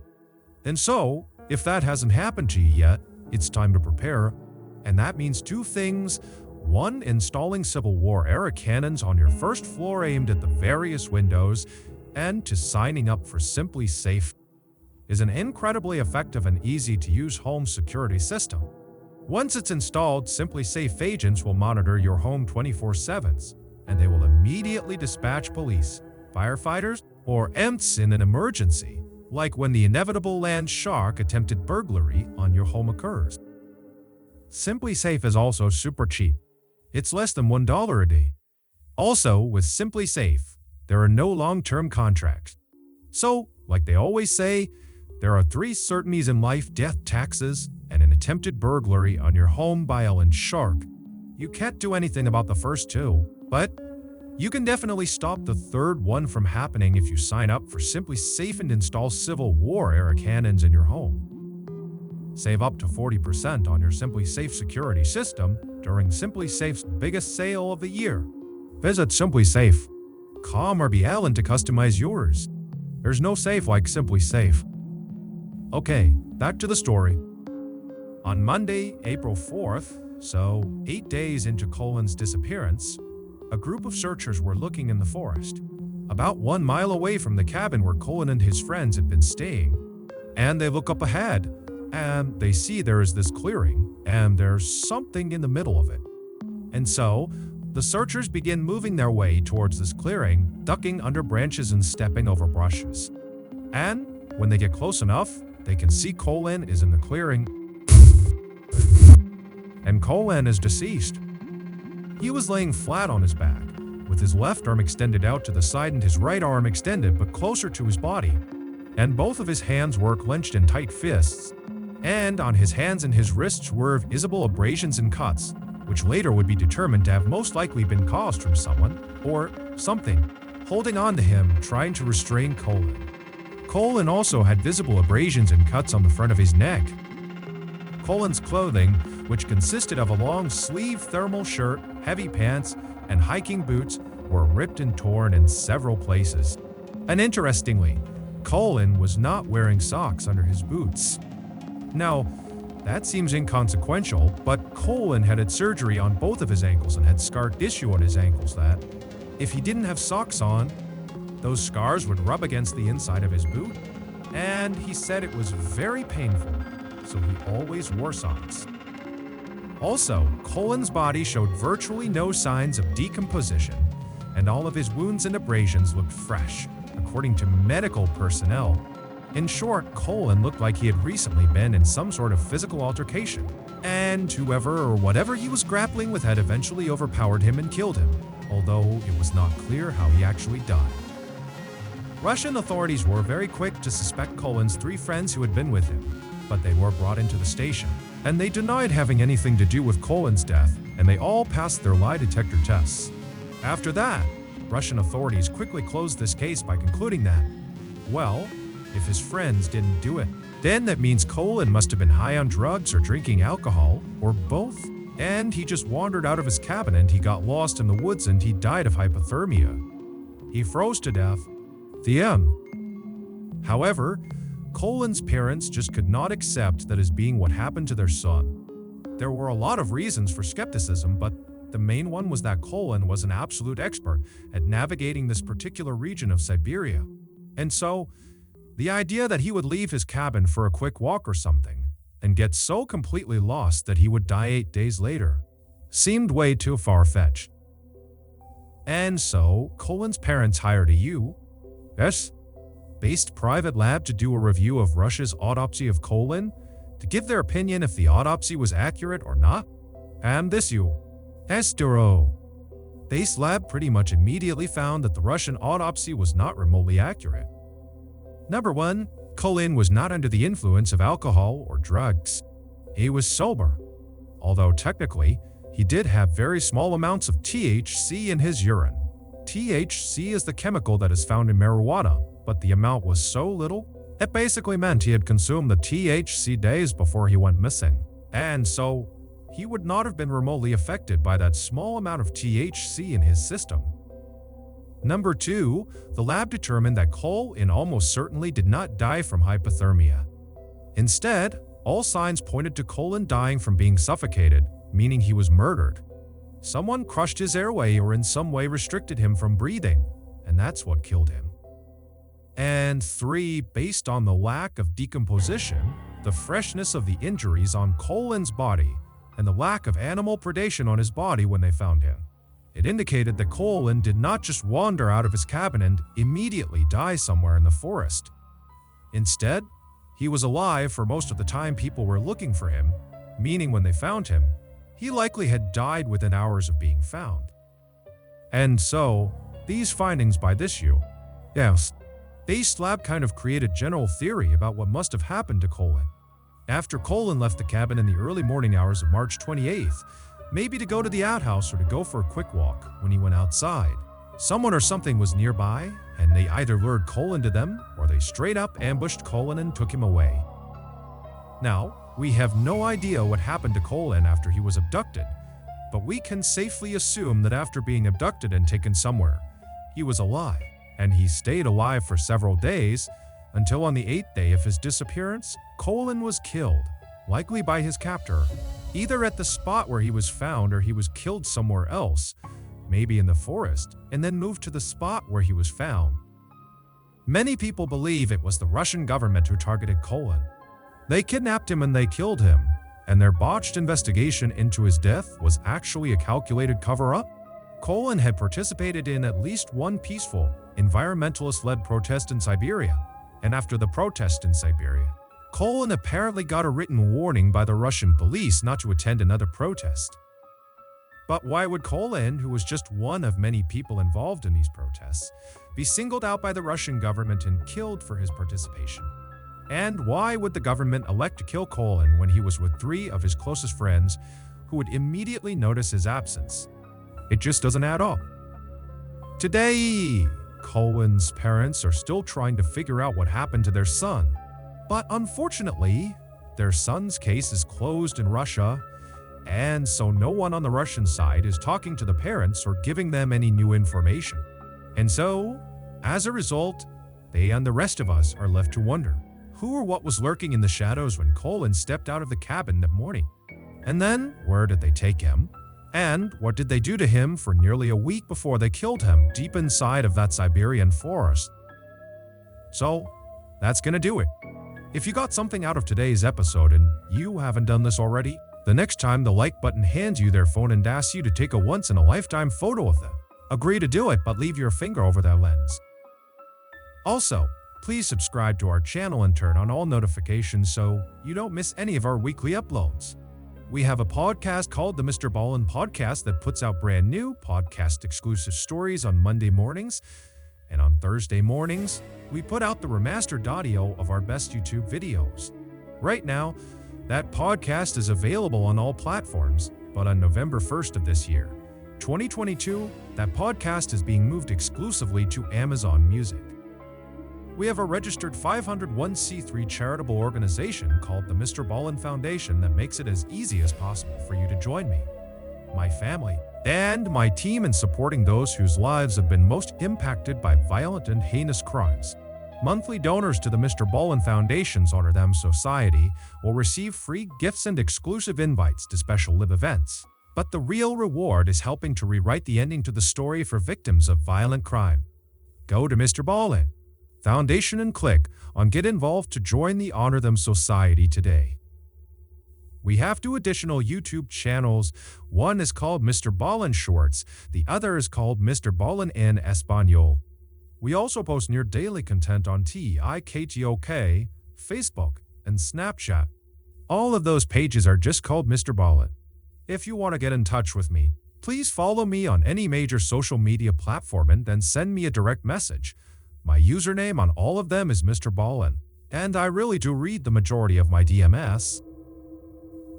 [SPEAKER 1] And so, if that hasn't happened to you yet, it's time to prepare, and that means two things. One, installing Civil War-era cannons on your first floor aimed at the various windows, and to signing up for Simply Safe is an incredibly effective and easy-to-use home security system. Once it's installed, Simply Safe agents will monitor your home 24/7, and they will immediately dispatch police, firefighters, or EMTs in an emergency, like when the inevitable land shark attempted burglary on your home occurs. Simply Safe is also super cheap. It's less than $1 a day. Also, with Simply Safe, there are no long-term contracts. So, like they always say, there are three certainties in life: death, taxes, and an attempted burglary on your home by Ellen Shark. You can't do anything about the first two, but you can definitely stop the third one from happening if you sign up for Simply Safe and install Civil War-era cannons in your home. Save up to 40% on your Simply Safe security system during Simply Safe's biggest sale of the year. Visit Simply Safe.com or MrBallen's to customize yours. There's no safe like Simply Safe. Okay, back to the story. On Monday, April 4th, so 8 days into Colin's disappearance, a group of searchers were looking in the forest, about 1 mile away from the cabin where Colin and his friends had been staying. And they look up ahead, and they see there is this clearing, and there's something in the middle of it. And so, the searchers begin moving their way towards this clearing, ducking under branches and stepping over brushes. And when they get close enough, they can see Colin is in the clearing, and Colin is deceased. He was laying flat on his back, with his left arm extended out to the side and his right arm extended but closer to his body. And both of his hands were clenched in tight fists. And on his hands and his wrists were visible abrasions and cuts, which later would be determined to have most likely been caused from someone, or something, holding on to him, trying to restrain Colin. Colin also had visible abrasions and cuts on the front of his neck. Colin's clothing, which consisted of a long-sleeve thermal shirt, heavy pants, and hiking boots, were ripped and torn in several places. And interestingly, Colin was not wearing socks under his boots. Now, that seems inconsequential, but Colin had surgery on both of his ankles and had scar tissue on his ankles that, if he didn't have socks on, those scars would rub against the inside of his boot, and he said it was very painful, so he always wore socks. Also, Colin's body showed virtually no signs of decomposition, and all of his wounds and abrasions looked fresh, according to medical personnel. In short, Colin looked like he had recently been in some sort of physical altercation, and whoever or whatever he was grappling with had eventually overpowered him and killed him, although it was not clear how he actually died. Russian authorities were very quick to suspect Colin's 3 friends who had been with him, but they were brought into the station, and they denied having anything to do with Colin's death, and they all passed their lie detector tests. After that, Russian authorities quickly closed this case by concluding that, well, if his friends didn't do it, then that means Colin must have been high on drugs or drinking alcohol, or both, and he just wandered out of his cabin and he got lost in the woods and he died of hypothermia. He froze to death. The end. However, Colin's parents just could not accept that as being what happened to their son. There were a lot of reasons for skepticism, but the main one was that Colin was an absolute expert at navigating this particular region of Siberia. And so, the idea that he would leave his cabin for a quick walk or something, and get so completely lost that he would die 8 days later, seemed way too far-fetched. And so, Colin's parents hired a U.S.-based private lab to do a review of Russia's autopsy of Colin, to give their opinion if the autopsy was accurate or not. And this U.S.-based lab pretty much immediately found that the Russian autopsy was not remotely accurate. Number 1, Colin was not under the influence of alcohol or drugs. He was sober, although technically, he did have very small amounts of THC in his urine. THC is the chemical that is found in marijuana, but the amount was so little, it basically meant he had consumed the THC days before he went missing. And so, he would not have been remotely affected by that small amount of THC in his system. Number 2, the lab determined that Colin almost certainly did not die from hypothermia. Instead, all signs pointed to Colin dying from being suffocated, meaning he was murdered. Someone crushed his airway or in some way restricted him from breathing, and that's what killed him. And 3, based on the lack of decomposition, the freshness of the injuries on Colin's body, and the lack of animal predation on his body when they found him, it indicated that Colin did not just wander out of his cabin and immediately die somewhere in the forest. Instead, he was alive for most of the time people were looking for him, meaning when they found him, he likely had died within hours of being found. And so, these findings by this U.S.-based lab kind of created general theory about what must have happened to Colin. After Colin left the cabin in the early morning hours of March 28th, maybe to go to the outhouse or to go for a quick walk, when he went outside, someone or something was nearby, and they either lured Colin to them or they straight up ambushed Colin and took him away. Now, we have no idea what happened to Colin after he was abducted, but we can safely assume that after being abducted and taken somewhere, he was alive, and he stayed alive for several days until on the 8th day of his disappearance, Colin was killed, likely by his captor, either at the spot where he was found or he was killed somewhere else, maybe in the forest, and then moved to the spot where he was found. Many people believe it was the Russian government who targeted Colin. They kidnapped him and they killed him, and their botched investigation into his death was actually a calculated cover-up. Colin had participated in at least one peaceful, environmentalist-led protest in Siberia, and after the protest in Siberia, Colin apparently got a written warning by the Russian police not to attend another protest. But why would Colin, who was just one of many people involved in these protests, be singled out by the Russian government and killed for his participation? And why would the government elect to kill Colin when he was with 3 of his closest friends who would immediately notice his absence? It just doesn't add up. Today, Colin's parents are still trying to figure out what happened to their son. But unfortunately, their son's case is closed in Russia, and so no one on the Russian side is talking to the parents or giving them any new information. And so, as a result, they and the rest of us are left to wonder who or what was lurking in the shadows when Colin stepped out of the cabin that morning. And then, where did they take him? And what did they do to him for nearly a week before they killed him deep inside of that Siberian forest? So, that's gonna do it. If you got something out of today's episode and you haven't done this already, the next time the like button hands you their phone and asks you to take a once-in-a-lifetime photo of them, agree to do it but leave your finger over their lens. Also, please subscribe to our channel and turn on all notifications so you don't miss any of our weekly uploads. We have a podcast called the MrBallen's Podcast that puts out brand new podcast-exclusive stories on Monday mornings, and on Thursday mornings, we put out the remastered audio of our best YouTube videos. Right now, that podcast is available on all platforms, but on November 1st of this year, 2022, that podcast is being moved exclusively to Amazon Music. We have a registered 501c3 charitable organization called the MrBallen's Foundation that makes it as easy as possible for you to join me, my family, and my team in supporting those whose lives have been most impacted by violent and heinous crimes. Monthly donors to the MrBallen's Foundation's Honor Them Society will receive free gifts and exclusive invites to special live events. But the real reward is helping to rewrite the ending to the story for victims of violent crime. Go to MrBallen's Foundation and click on Get Involved to join the Honor Them Society today. We have 2 additional YouTube channels. One is called MrBallen's Shorts, the other is called MrBallen's en Español. We also post near daily content on TikTok, Facebook, and Snapchat. All of those pages are just called MrBallen's. If you want to get in touch with me, please follow me on any major social media platform and then send me a direct message. My username on all of them is MrBallen's, and I really do read the majority of my DMs.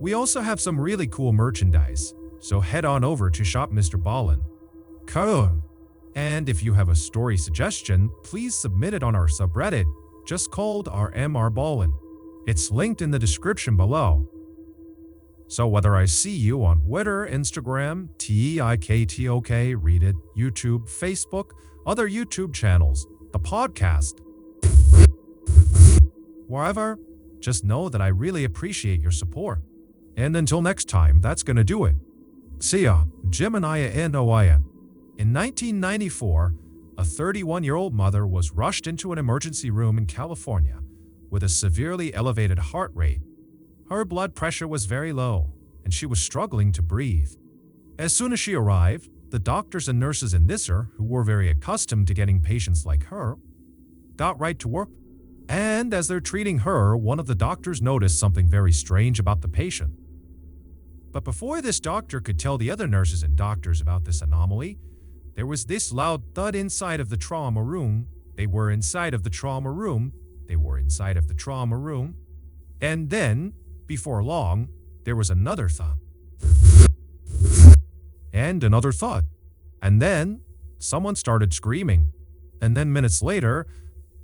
[SPEAKER 1] We also have some really cool merchandise, so head on over to Shop MrBallen's. Cool. And if you have a story suggestion, please submit it on our subreddit, just called our MrBallen's. It's linked in the description below. So whether I see you on Twitter, Instagram, TikTok, Reddit, YouTube, Facebook, other YouTube channels, the podcast, wherever, just know that I really appreciate your support. And until next time, that's gonna do it. See ya, Gemini and Oya. In 1994, a 31-year-old mother was rushed into an emergency room in California with a severely elevated heart rate. Her blood pressure was very low, and she was struggling to breathe. As soon as she arrived, the doctors and nurses in NICU, who were very accustomed to getting patients like her, got right to work. And as they're treating her, one of the doctors noticed something very strange about the patient. But before this doctor could tell the other nurses and doctors about this anomaly, there was this loud thud inside of the trauma room. They were inside of the trauma room. They were inside of the trauma room. And then, before long, there was another thought. And another thought. And then, someone started screaming. And then minutes later,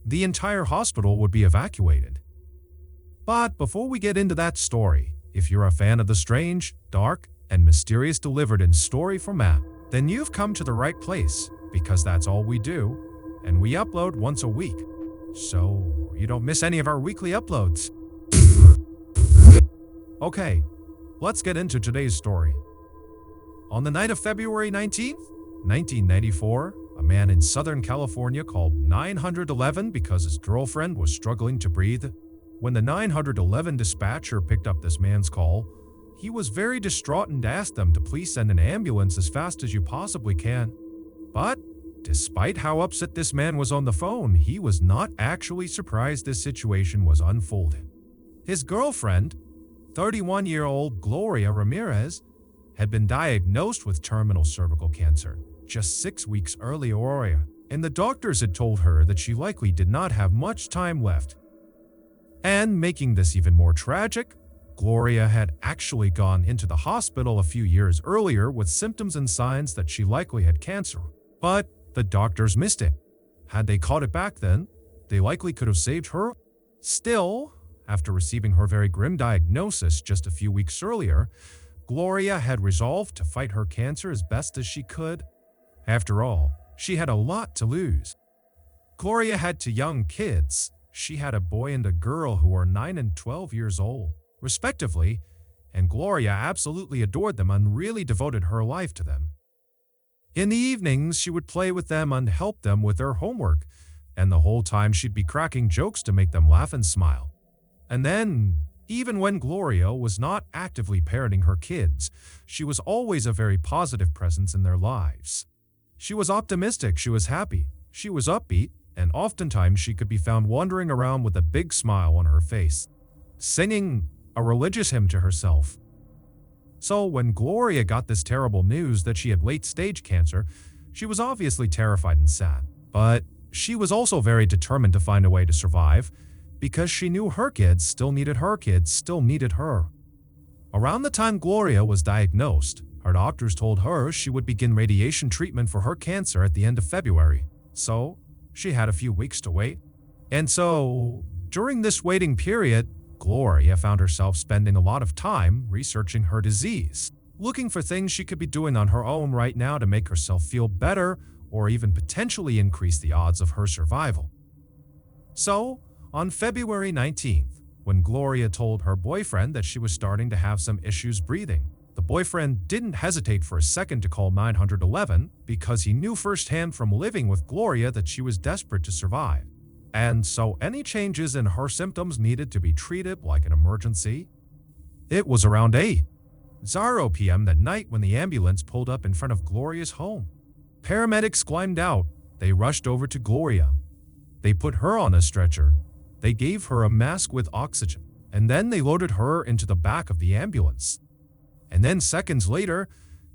[SPEAKER 1] the entire hospital would be evacuated. But before we get into that story, if you're a fan of the strange, dark, and mysterious delivered in story format, then you've come to the right place, because that's all we do, and we upload once a week. So you don't miss any of our weekly uploads. Okay, let's get into today's story. On the night of February 19th, 1994, a man in Southern California called 911 because his girlfriend was struggling to breathe. When the 911 dispatcher picked up this man's call, he was very distraught and asked them to please send an ambulance as fast as you possibly can. But despite how upset this man was on the phone, he was not actually surprised this situation was unfolding. His girlfriend, 31-year-old Gloria Ramirez, had been diagnosed with terminal cervical cancer just 6 weeks earlier, and the doctors had told her that she likely did not have much time left. And making this even more tragic, Gloria had actually gone into the hospital a few years earlier with symptoms and signs that she likely had cancer. But the doctors missed it. Had they caught it back then, they likely could have saved her. Still, after receiving her very grim diagnosis just a few weeks earlier, Gloria had resolved to fight her cancer as best as she could. After all, she had a lot to lose. Gloria had 2 young kids. She had a boy and a girl who were 9 and 12 years old, respectively, and Gloria absolutely adored them and really devoted her life to them. In the evenings, she would play with them and help them with their homework, and the whole time she'd be cracking jokes to make them laugh and smile. And then, even when Gloria was not actively parenting her kids, she was always a very positive presence in their lives. She was optimistic, she was happy, she was upbeat, and oftentimes she could be found wandering around with a big smile on her face, singing a religious hymn to herself. So when Gloria got this terrible news that she had late-stage cancer, she was obviously terrified and sad. But she was also very determined to find a way to survive, because she knew her kids still needed her. Around the time Gloria was diagnosed, her doctors told her she would begin radiation treatment for her cancer at the end of February. So she had a few weeks to wait. And so, during this waiting period, Gloria found herself spending a lot of time researching her disease, looking for things she could be doing on her own right now to make herself feel better or even potentially increase the odds of her survival. So, on February 19th, when Gloria told her boyfriend that she was starting to have some issues breathing, the boyfriend didn't hesitate for a second to call 911 because he knew firsthand from living with Gloria that she was desperate to survive. And so any changes in her symptoms needed to be treated like an emergency. It was around 8:00 p.m. that night when the ambulance pulled up in front of Gloria's home. Paramedics climbed out. They rushed over to Gloria. They put her on a stretcher. They gave her a mask with oxygen, and then they loaded her into the back of the ambulance. And then seconds later,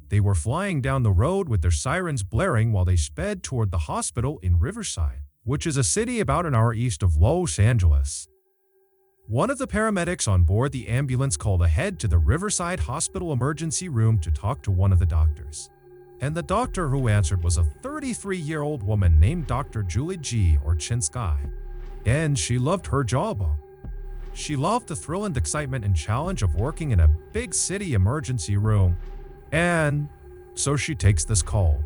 [SPEAKER 1] they were flying down the road with their sirens blaring while they sped toward the hospital in Riverside, which is a city about an hour east of Los Angeles. One of the paramedics on board the ambulance called ahead to the Riverside Hospital emergency room to talk to one of the doctors. And the doctor who answered was a 33-year-old woman named Dr. Julie G. Orchinsky. And she loved her job. She loved the thrill and excitement and challenge of working in a big city emergency room. And so she takes this call.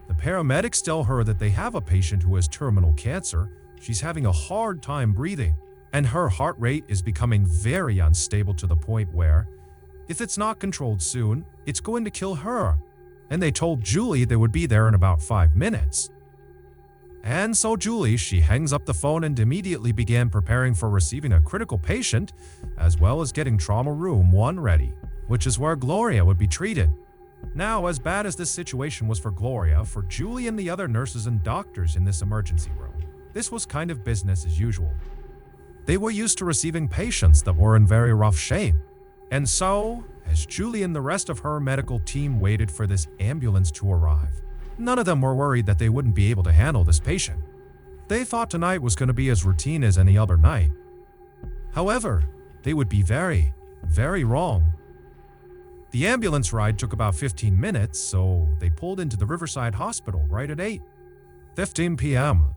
[SPEAKER 1] The paramedics tell her that they have a patient who has terminal cancer. She's having a hard time breathing, and her heart rate is becoming very unstable to the point where, if it's not controlled soon, it's going to kill her. And they told Julie they would be there in about 5 minutes. And so Julie, she hangs up the phone and immediately began preparing for receiving a critical patient, as well as getting trauma room 1 ready, which is where Gloria would be treated. Now, as bad as this situation was for Gloria, for Julie and the other nurses and doctors in this emergency room, this was kind of business as usual. They were used to receiving patients that were in very rough shape. And so, as Julie and the rest of her medical team waited for this ambulance to arrive, none of them were worried that they wouldn't be able to handle this patient. They thought tonight was going to be as routine as any other night. However, they would be very, very wrong. The ambulance ride took about 15 minutes, so they pulled into the Riverside Hospital right at 8:15 p.m.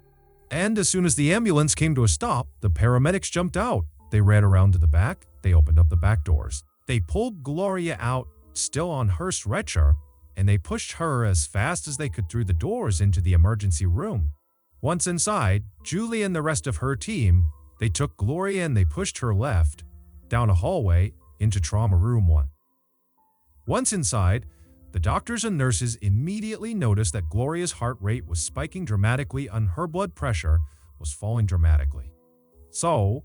[SPEAKER 1] And as soon as the ambulance came to a stop, the paramedics jumped out. They ran around to the back, they opened up the back doors. They pulled Gloria out, still on her stretcher, and they pushed her as fast as they could through the doors into the emergency room. Once inside, Julie and the rest of her team, they took Gloria and they pushed her left, down a hallway, into trauma room 1. Once inside, the doctors and nurses immediately noticed that Gloria's heart rate was spiking dramatically and her blood pressure was falling dramatically. So,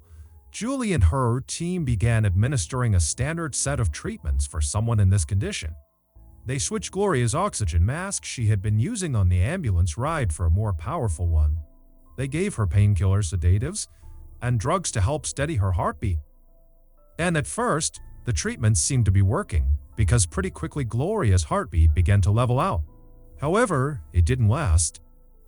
[SPEAKER 1] Julie and her team began administering a standard set of treatments for someone in this condition. They switched Gloria's oxygen mask she had been using on the ambulance ride for a more powerful one. They gave her painkillers, sedatives, and drugs to help steady her heartbeat. And at first, the treatments seemed to be working, because pretty quickly Gloria's heartbeat began to level out. However, it didn't last.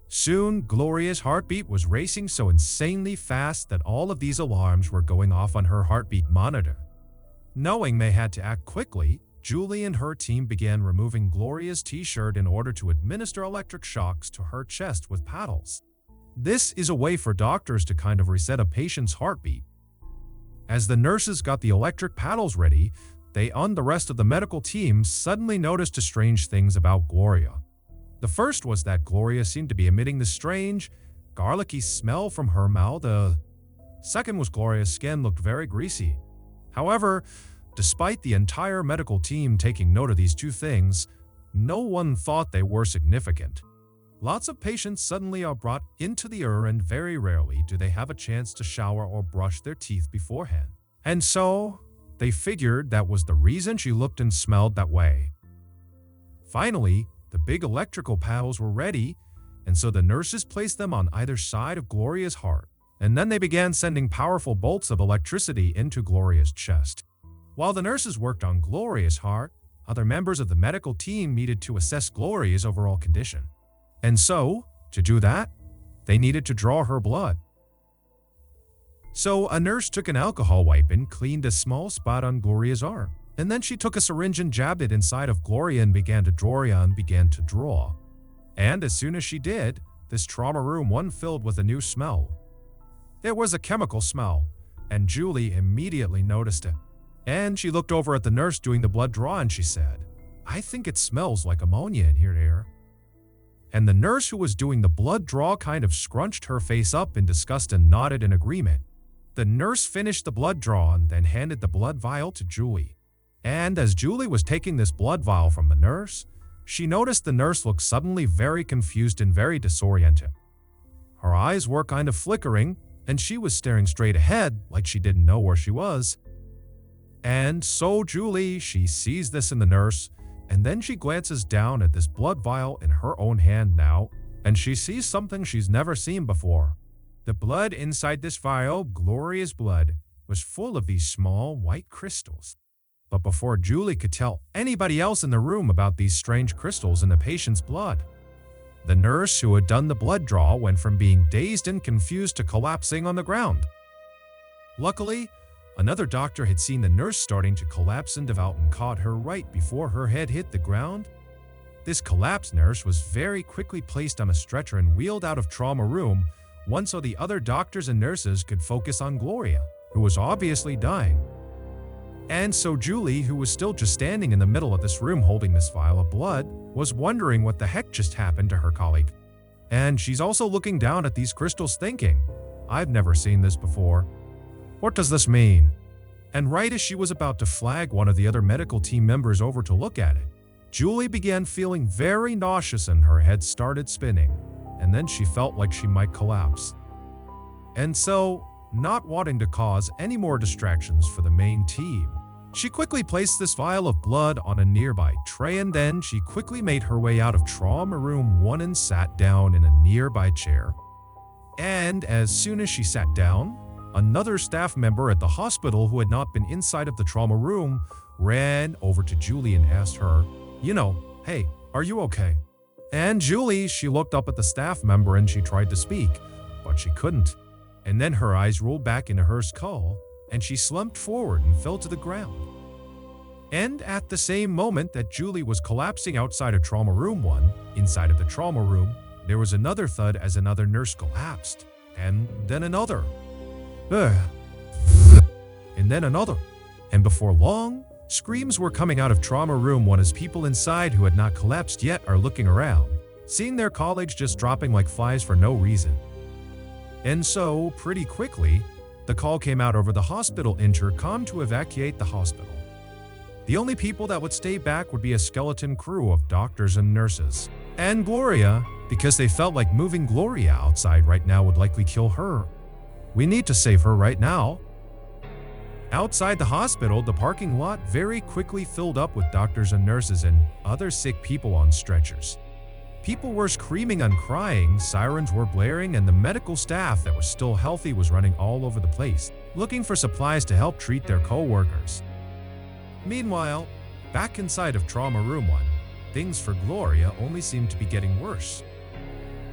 [SPEAKER 1] Soon, Gloria's heartbeat was racing so insanely fast that all of these alarms were going off on her heartbeat monitor. Knowing they had to act quickly, Julie and her team began removing Gloria's t-shirt in order to administer electric shocks to her chest with paddles. This is a way for doctors to kind of reset a patient's heartbeat. As the nurses got the electric paddles ready, they and the rest of the medical team suddenly noticed strange things about Gloria. The first was that Gloria seemed to be emitting this strange, garlicky smell from her mouth. Second was Gloria's skin looked very greasy. However, despite the entire medical team taking note of these two things, no one thought they were significant. Lots of patients suddenly are brought into the ER and very rarely do they have a chance to shower or brush their teeth beforehand. And so, they figured that was the reason she looked and smelled that way. Finally, the big electrical paddles were ready, and so the nurses placed them on either side of Gloria's heart, and then they began sending powerful bolts of electricity into Gloria's chest. While the nurses worked on Gloria's heart, other members of the medical team needed to assess Gloria's overall condition. And so, to do that, they needed to draw her blood. So a nurse took an alcohol wipe and cleaned a small spot on Gloria's arm. And then she took a syringe and jabbed it inside of Gloria and began to draw. And as soon as she did, this trauma room 1 filled with a new smell. There was a chemical smell, and Julie immediately noticed it. And she looked over at the nurse doing the blood draw and she said, "I think it smells like ammonia in here." And the nurse who was doing the blood draw kind of scrunched her face up in disgust and nodded in agreement. The nurse finished the blood draw and then handed the blood vial to Julie. And as Julie was taking this blood vial from the nurse, she noticed the nurse looked suddenly very confused and very disoriented. Her eyes were kind of flickering, and she was staring straight ahead like she didn't know where she was. And so Julie, she sees this in the nurse, and then she glances down at this blood vial in her own hand now, and she sees something she's never seen before. The blood inside this vial, Gloria's blood, was full of these small white crystals. But before Julie could tell anybody else in the room about these strange crystals in the patient's blood, the nurse who had done the blood draw went from being dazed and confused to collapsing on the ground. Luckily, another doctor had seen the nurse starting to collapse and devout and caught her right before her head hit the ground. This collapsed nurse was very quickly placed on a stretcher and wheeled out of trauma room, so the other doctors and nurses could focus on Gloria, who was obviously dying. And so Julie, who was still just standing in the middle of this room holding this vial of blood, was wondering what the heck just happened to her colleague. And she's also looking down at these crystals thinking, "I've never seen this before. What does this mean?" And right as she was about to flag one of the other medical team members over to look at it, Julie began feeling very nauseous and her head started spinning, and then she felt like she might collapse. And so, not wanting to cause any more distractions for the main team, she quickly placed this vial of blood on a nearby tray and then she quickly made her way out of trauma room 1 and sat down in a nearby chair. And as soon as she sat down, another staff member at the hospital who had not been inside of the trauma room ran over to Julie and asked her, "Hey, are you okay?" And Julie, she looked up at the staff member and she tried to speak, but she couldn't. And then her eyes rolled back into her skull, and she slumped forward and fell to the ground. And at the same moment that Julie was collapsing outside of Trauma Room 1, inside of the trauma room, there was another thud as another nurse collapsed. And then another. And then another. And before long, screams were coming out of Trauma Room 1 as people inside who had not collapsed yet are looking around, seeing their colleagues just dropping like flies for no reason. And so, pretty quickly, the call came out over the hospital intercom to evacuate the hospital. The only people that would stay back would be a skeleton crew of doctors and nurses. And Gloria, because they felt like moving Gloria outside right now would likely kill her. We need to save her right now. Outside the hospital, the parking lot very quickly filled up with doctors and nurses and other sick people on stretchers. People were screaming and crying, sirens were blaring, and the medical staff that was still healthy was running all over the place, looking for supplies to help treat their co-workers. Meanwhile, back inside of Trauma Room 1, things for Gloria only seemed to be getting worse.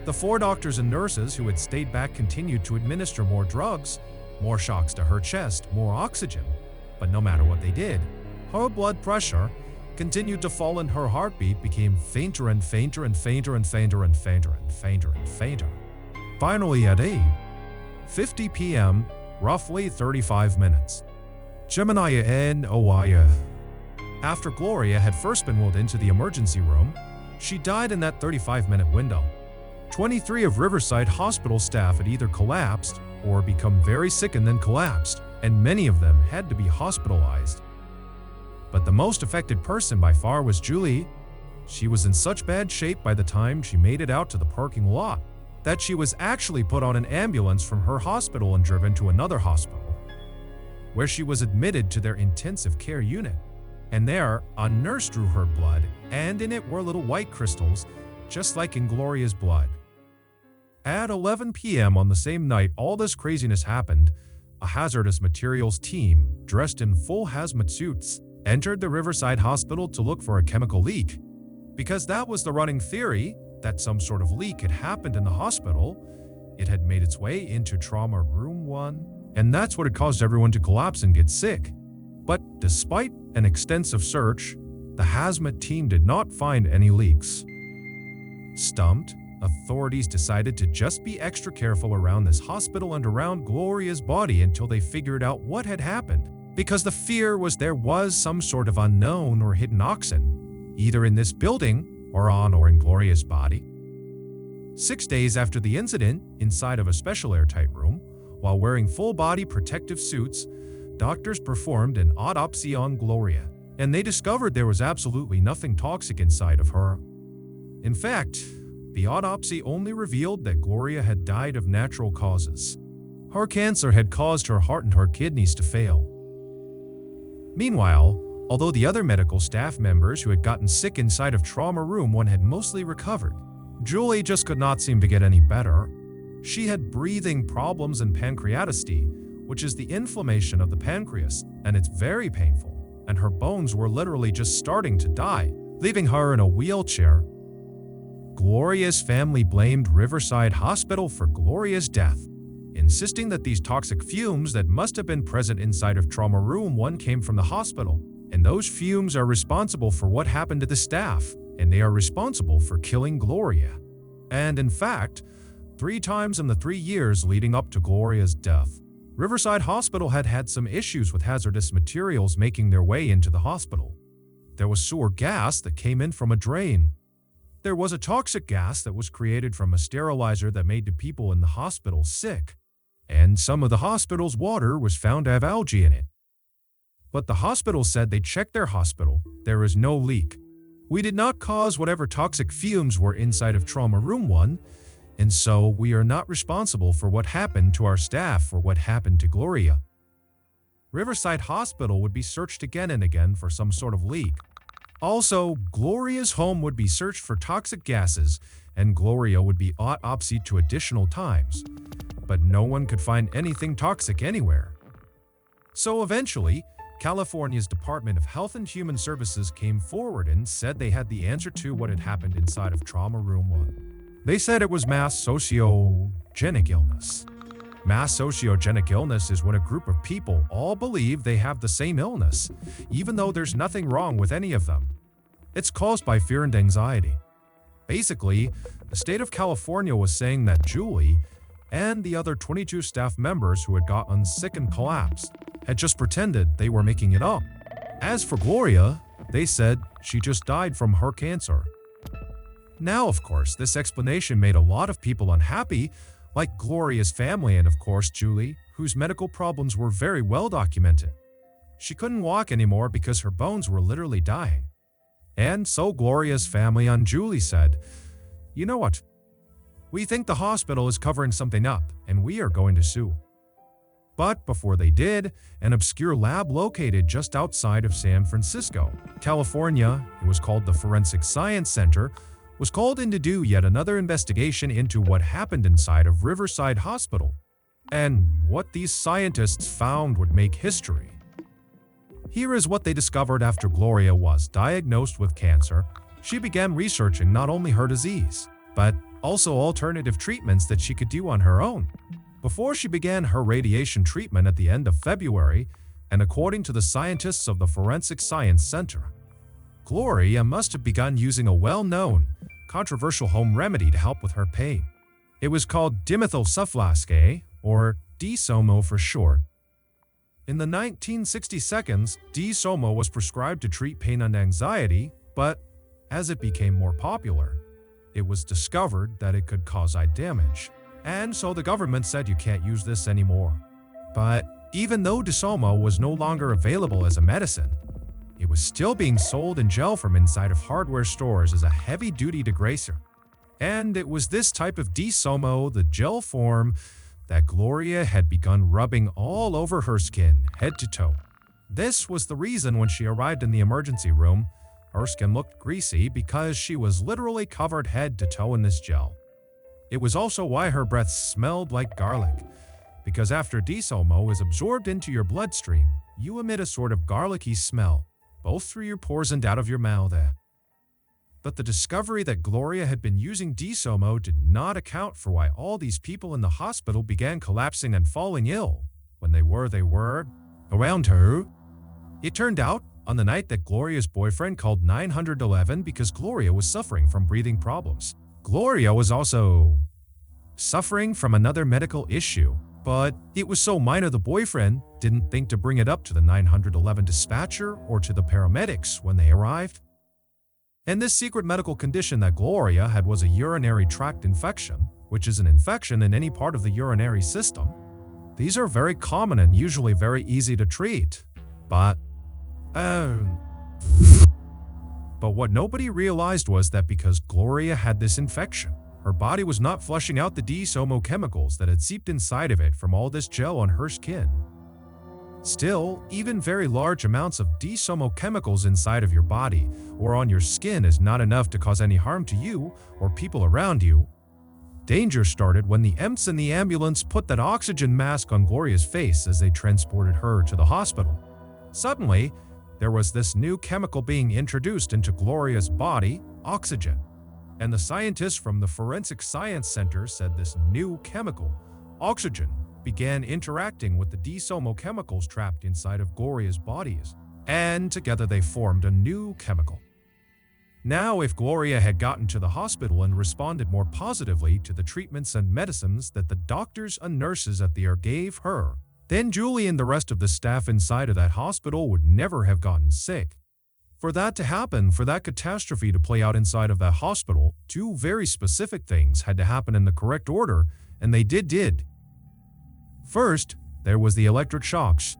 [SPEAKER 1] The 4 doctors and nurses who had stayed back continued to administer more drugs, more shocks to her chest, more oxygen. But no matter what they did, her blood pressure continued to fall and her heartbeat became fainter and fainter and fainter and fainter and fainter and fainter and fainter. Finally at 8:50 p.m., roughly 35 minutes. Gemini and Oya. After Gloria had first been wheeled into the emergency room, she died in that 35-minute window. 23 of Riverside Hospital staff had either collapsed or become very sick and then collapsed, and many of them had to be hospitalized. But the most affected person by far was Julie. She was in such bad shape by the time she made it out to the parking lot that she was actually put on an ambulance from her hospital and driven to another hospital, where she was admitted to their intensive care unit. And there, a nurse drew her blood, and in it were little white crystals, just like in Gloria's blood. At 11 p.m. on the same night all this craziness happened, a hazardous materials team, dressed in full hazmat suits, entered the Riverside Hospital to look for a chemical leak. Because that was the running theory, that some sort of leak had happened in the hospital. It had made its way into Trauma Room 1. And that's what had caused everyone to collapse and get sick. But despite an extensive search, the hazmat team did not find any leaks. Stumped, authorities decided to just be extra careful around this hospital and around Gloria's body until they figured out what had happened, because the fear was there was some sort of unknown or hidden oxen, either in this building or on or in Gloria's body. 6 days after the incident, inside of a special airtight room, while wearing full-body protective suits, doctors performed an autopsy on Gloria, and they discovered there was absolutely nothing toxic inside of her. In fact, the autopsy only revealed that Gloria had died of natural causes. Her cancer had caused her heart and her kidneys to fail. Meanwhile, although the other medical staff members who had gotten sick inside of Trauma Room 1 had mostly recovered, Julie just could not seem to get any better. She had breathing problems and pancreatosty, which is the inflammation of the pancreas, and it's very painful, and her bones were literally just starting to die, leaving her in a wheelchair. Gloria's family blamed Riverside Hospital for Gloria's death, insisting that these toxic fumes that must have been present inside of Trauma Room 1 came from the hospital, and those fumes are responsible for what happened to the staff, and they are responsible for killing Gloria. And in fact, 3 times in the 3 years leading up to Gloria's death, Riverside Hospital had had some issues with hazardous materials making their way into the hospital. There was sewer gas that came in from a drain. There was a toxic gas that was created from a sterilizer that made the people in the hospital sick. And some of the hospital's water was found to have algae in it. But the hospital said they checked their hospital. There is no leak. We did not cause whatever toxic fumes were inside of Trauma Room 1, and so we are not responsible for what happened to our staff or what happened to Gloria. Riverside Hospital would be searched again and again for some sort of leak. Also, Gloria's home would be searched for toxic gases, and Gloria would be autopsied 2 additional times. But no one could find anything toxic anywhere. So eventually, California's Department of Health and Human Services came forward and said they had the answer to what had happened inside of Trauma Room 1. They said it was mass sociogenic illness. Mass sociogenic illness is when a group of people all believe they have the same illness, even though there's nothing wrong with any of them. It's caused by fear and anxiety. Basically, the state of California was saying that Julie and the other 22 staff members who had gotten sick and collapsed had just pretended they were making it up. As for Gloria, they said she just died from her cancer. Now, of course, this explanation made a lot of people unhappy, like Gloria's family and, of course, Julie, whose medical problems were very well documented. She couldn't walk anymore because her bones were literally dying. And so Gloria's family and Julie said, "You know what? We think the hospital is covering something up, and we are going to sue." But before they did, an obscure lab located just outside of San Francisco, California, it was called the Forensic Science Center, was called in to do yet another investigation into what happened inside of Riverside Hospital. And what these scientists found would make history. Here is what they discovered after Gloria was diagnosed with cancer. She began researching not only her disease, but also alternative treatments that she could do on her own. Before she began her radiation treatment at the end of February, and according to the scientists of the Forensic Science Center, Gloria must have begun using a well-known, controversial home remedy to help with her pain. It was called dimethylsulfase, or DSOMO for short. In the 1960s, DSOMO was prescribed to treat pain and anxiety, but as it became more popular, it was discovered that it could cause eye damage. And so the government said you can't use this anymore. But even though DSOMO was no longer available as a medicine, it was still being sold in gel from inside of hardware stores as a heavy-duty degreaser. And it was this type of DSOMO, the gel form, that Gloria had begun rubbing all over her skin, head to toe. This was the reason when she arrived in the emergency room, her skin looked greasy because she was literally covered head to toe in this gel. It was also why her breath smelled like garlic, because after DSOMO is absorbed into your bloodstream, you emit a sort of garlicky smell, both through your pores and out of your mouth. But the discovery that Gloria had been using DSOMO did not account for why all these people in the hospital began collapsing and falling ill when they were around her. It turned out, on the night that Gloria's boyfriend called 911 because Gloria was suffering from breathing problems. Gloria was also suffering from another medical issue, but it was so minor the boyfriend didn't think to bring it up to the 911 dispatcher or to the paramedics when they arrived. And this secret medical condition that Gloria had was a urinary tract infection, which is an infection in any part of the urinary system. These are very common and usually very easy to treat. But what nobody realized was that because Gloria had this infection, her body was not flushing out the DSOMO chemicals that had seeped inside of it from all this gel on her skin. Still, even very large amounts of DSOMO chemicals inside of your body or on your skin is not enough to cause any harm to you or people around you. Danger started when the EMTs in the ambulance put that oxygen mask on Gloria's face as they transported her to the hospital. Suddenly, there was this new chemical being introduced into Gloria's body, oxygen. And the scientists from the Forensic Science Center said this new chemical, oxygen, began interacting with the DSOMO chemicals trapped inside of Gloria's bodies, and together they formed a new chemical. Now, if Gloria had gotten to the hospital and responded more positively to the treatments and medicines that the doctors and nurses at the ER gave her, then Julie and the rest of the staff inside of that hospital would never have gotten sick. For that to happen, for that catastrophe to play out inside of that hospital, two very specific things had to happen in the correct order, and they did. First, there was the electric shocks.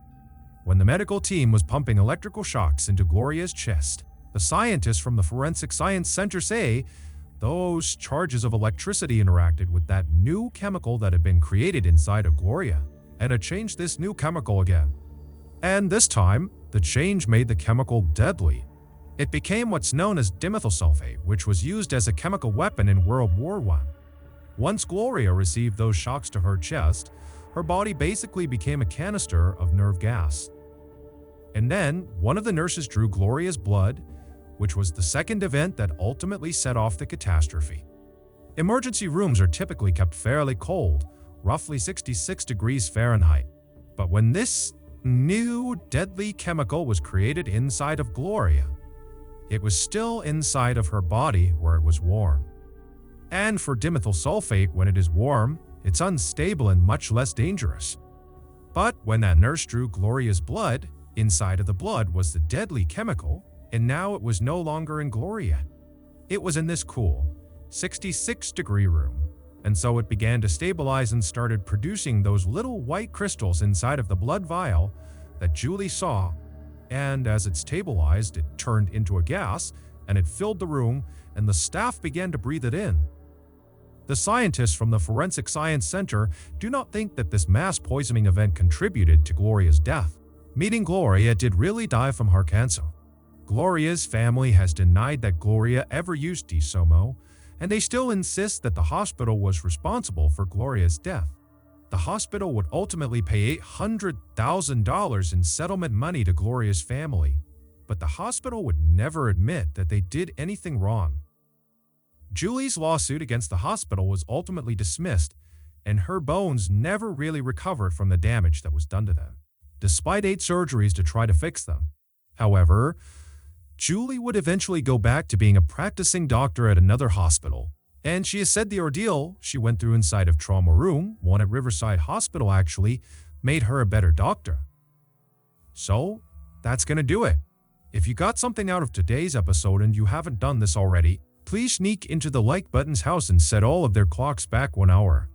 [SPEAKER 1] When the medical team was pumping electrical shocks into Gloria's chest, the scientists from the Forensic Science Center say those charges of electricity interacted with that new chemical that had been created inside of Gloria, and it changed this new chemical again. And this time, the change made the chemical deadly. It became what's known as dimethylsulfate, which was used as a chemical weapon in World War I. Once Gloria received those shocks to her chest, her body basically became a canister of nerve gas. And then, one of the nurses drew Gloria's blood, which was the second event that ultimately set off the catastrophe. Emergency rooms are typically kept fairly cold, roughly 66 degrees Fahrenheit. But when this new deadly chemical was created inside of Gloria, it was still inside of her body where it was warm. And for dimethyl sulfate, when it is warm, it's unstable and much less dangerous. But when that nurse drew Gloria's blood, inside of the blood was the deadly chemical, and now it was no longer in Gloria. It was in this cool, 66-degree room, and so it began to stabilize and started producing those little white crystals inside of the blood vial that Julie saw, and as it stabilized, it turned into a gas, and it filled the room, and the staff began to breathe it in. The scientists from the Forensic Science Center do not think that this mass poisoning event contributed to Gloria's death. Meaning Gloria did really die from her cancer. Gloria's family has denied that Gloria ever used Disomo, and they still insist that the hospital was responsible for Gloria's death. The hospital would ultimately pay $800,000 in settlement money to Gloria's family, but the hospital would never admit that they did anything wrong. Julie's lawsuit against the hospital was ultimately dismissed, and her bones never really recovered from the damage that was done to them, despite 8 surgeries to try to fix them. However, Julie would eventually go back to being a practicing doctor at another hospital, and she has said the ordeal she went through inside of trauma room, one at Riverside Hospital actually, made her a better doctor. So, that's gonna do it. If you got something out of today's episode and you haven't done this already, please sneak into the like button's house and set all of their clocks back 1 hour.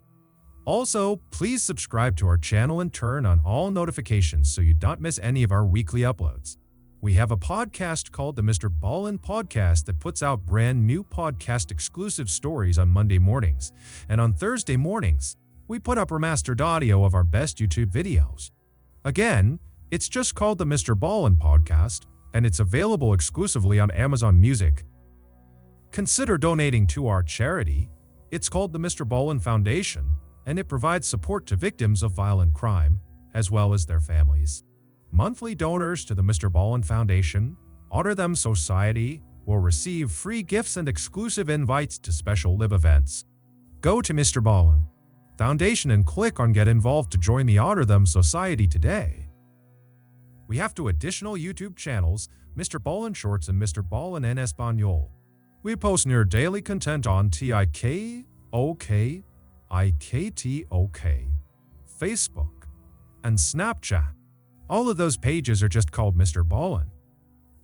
[SPEAKER 1] Also, please subscribe to our channel and turn on all notifications so you don't miss any of our weekly uploads. We have a podcast called the MrBallen's Podcast that puts out brand new podcast exclusive stories on Monday mornings, and on Thursday mornings, we put up remastered audio of our best YouTube videos. Again, it's just called the MrBallen's Podcast, and it's available exclusively on Amazon Music. Consider donating to our charity. It's called the MrBallen's Foundation, and it provides support to victims of violent crime, as well as their families. Monthly donors to the MrBallen's Foundation, Honor Them Society, will receive free gifts and exclusive invites to special live events. Go to MrBallen's Foundation and click on Get Involved to join the Honor Them Society today. We have 2 additional YouTube channels, MrBallen's Shorts and MrBallen's en Español. We post near daily content on TikTok, Facebook, and Snapchat. All of those pages are just called MrBallen's.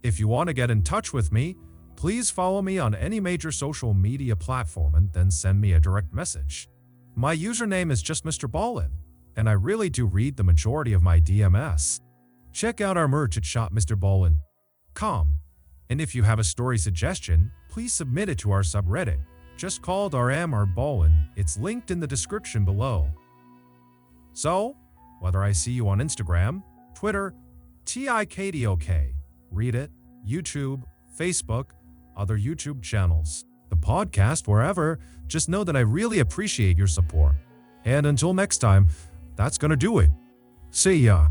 [SPEAKER 1] If you want to get in touch with me, please follow me on any major social media platform and then send me a direct message. My username is just MrBallen's, and I really do read the majority of my DMs. Check out our merch at shopmrballen.com. And if you have a story suggestion, please submit it to our subreddit, just called r/Ballen. It's linked in the description below. So, whether I see you on Instagram, Twitter, TikTok, Reddit, YouTube, Facebook, other YouTube channels, the podcast, wherever, just know that I really appreciate your support. And until next time, that's gonna do it. See ya.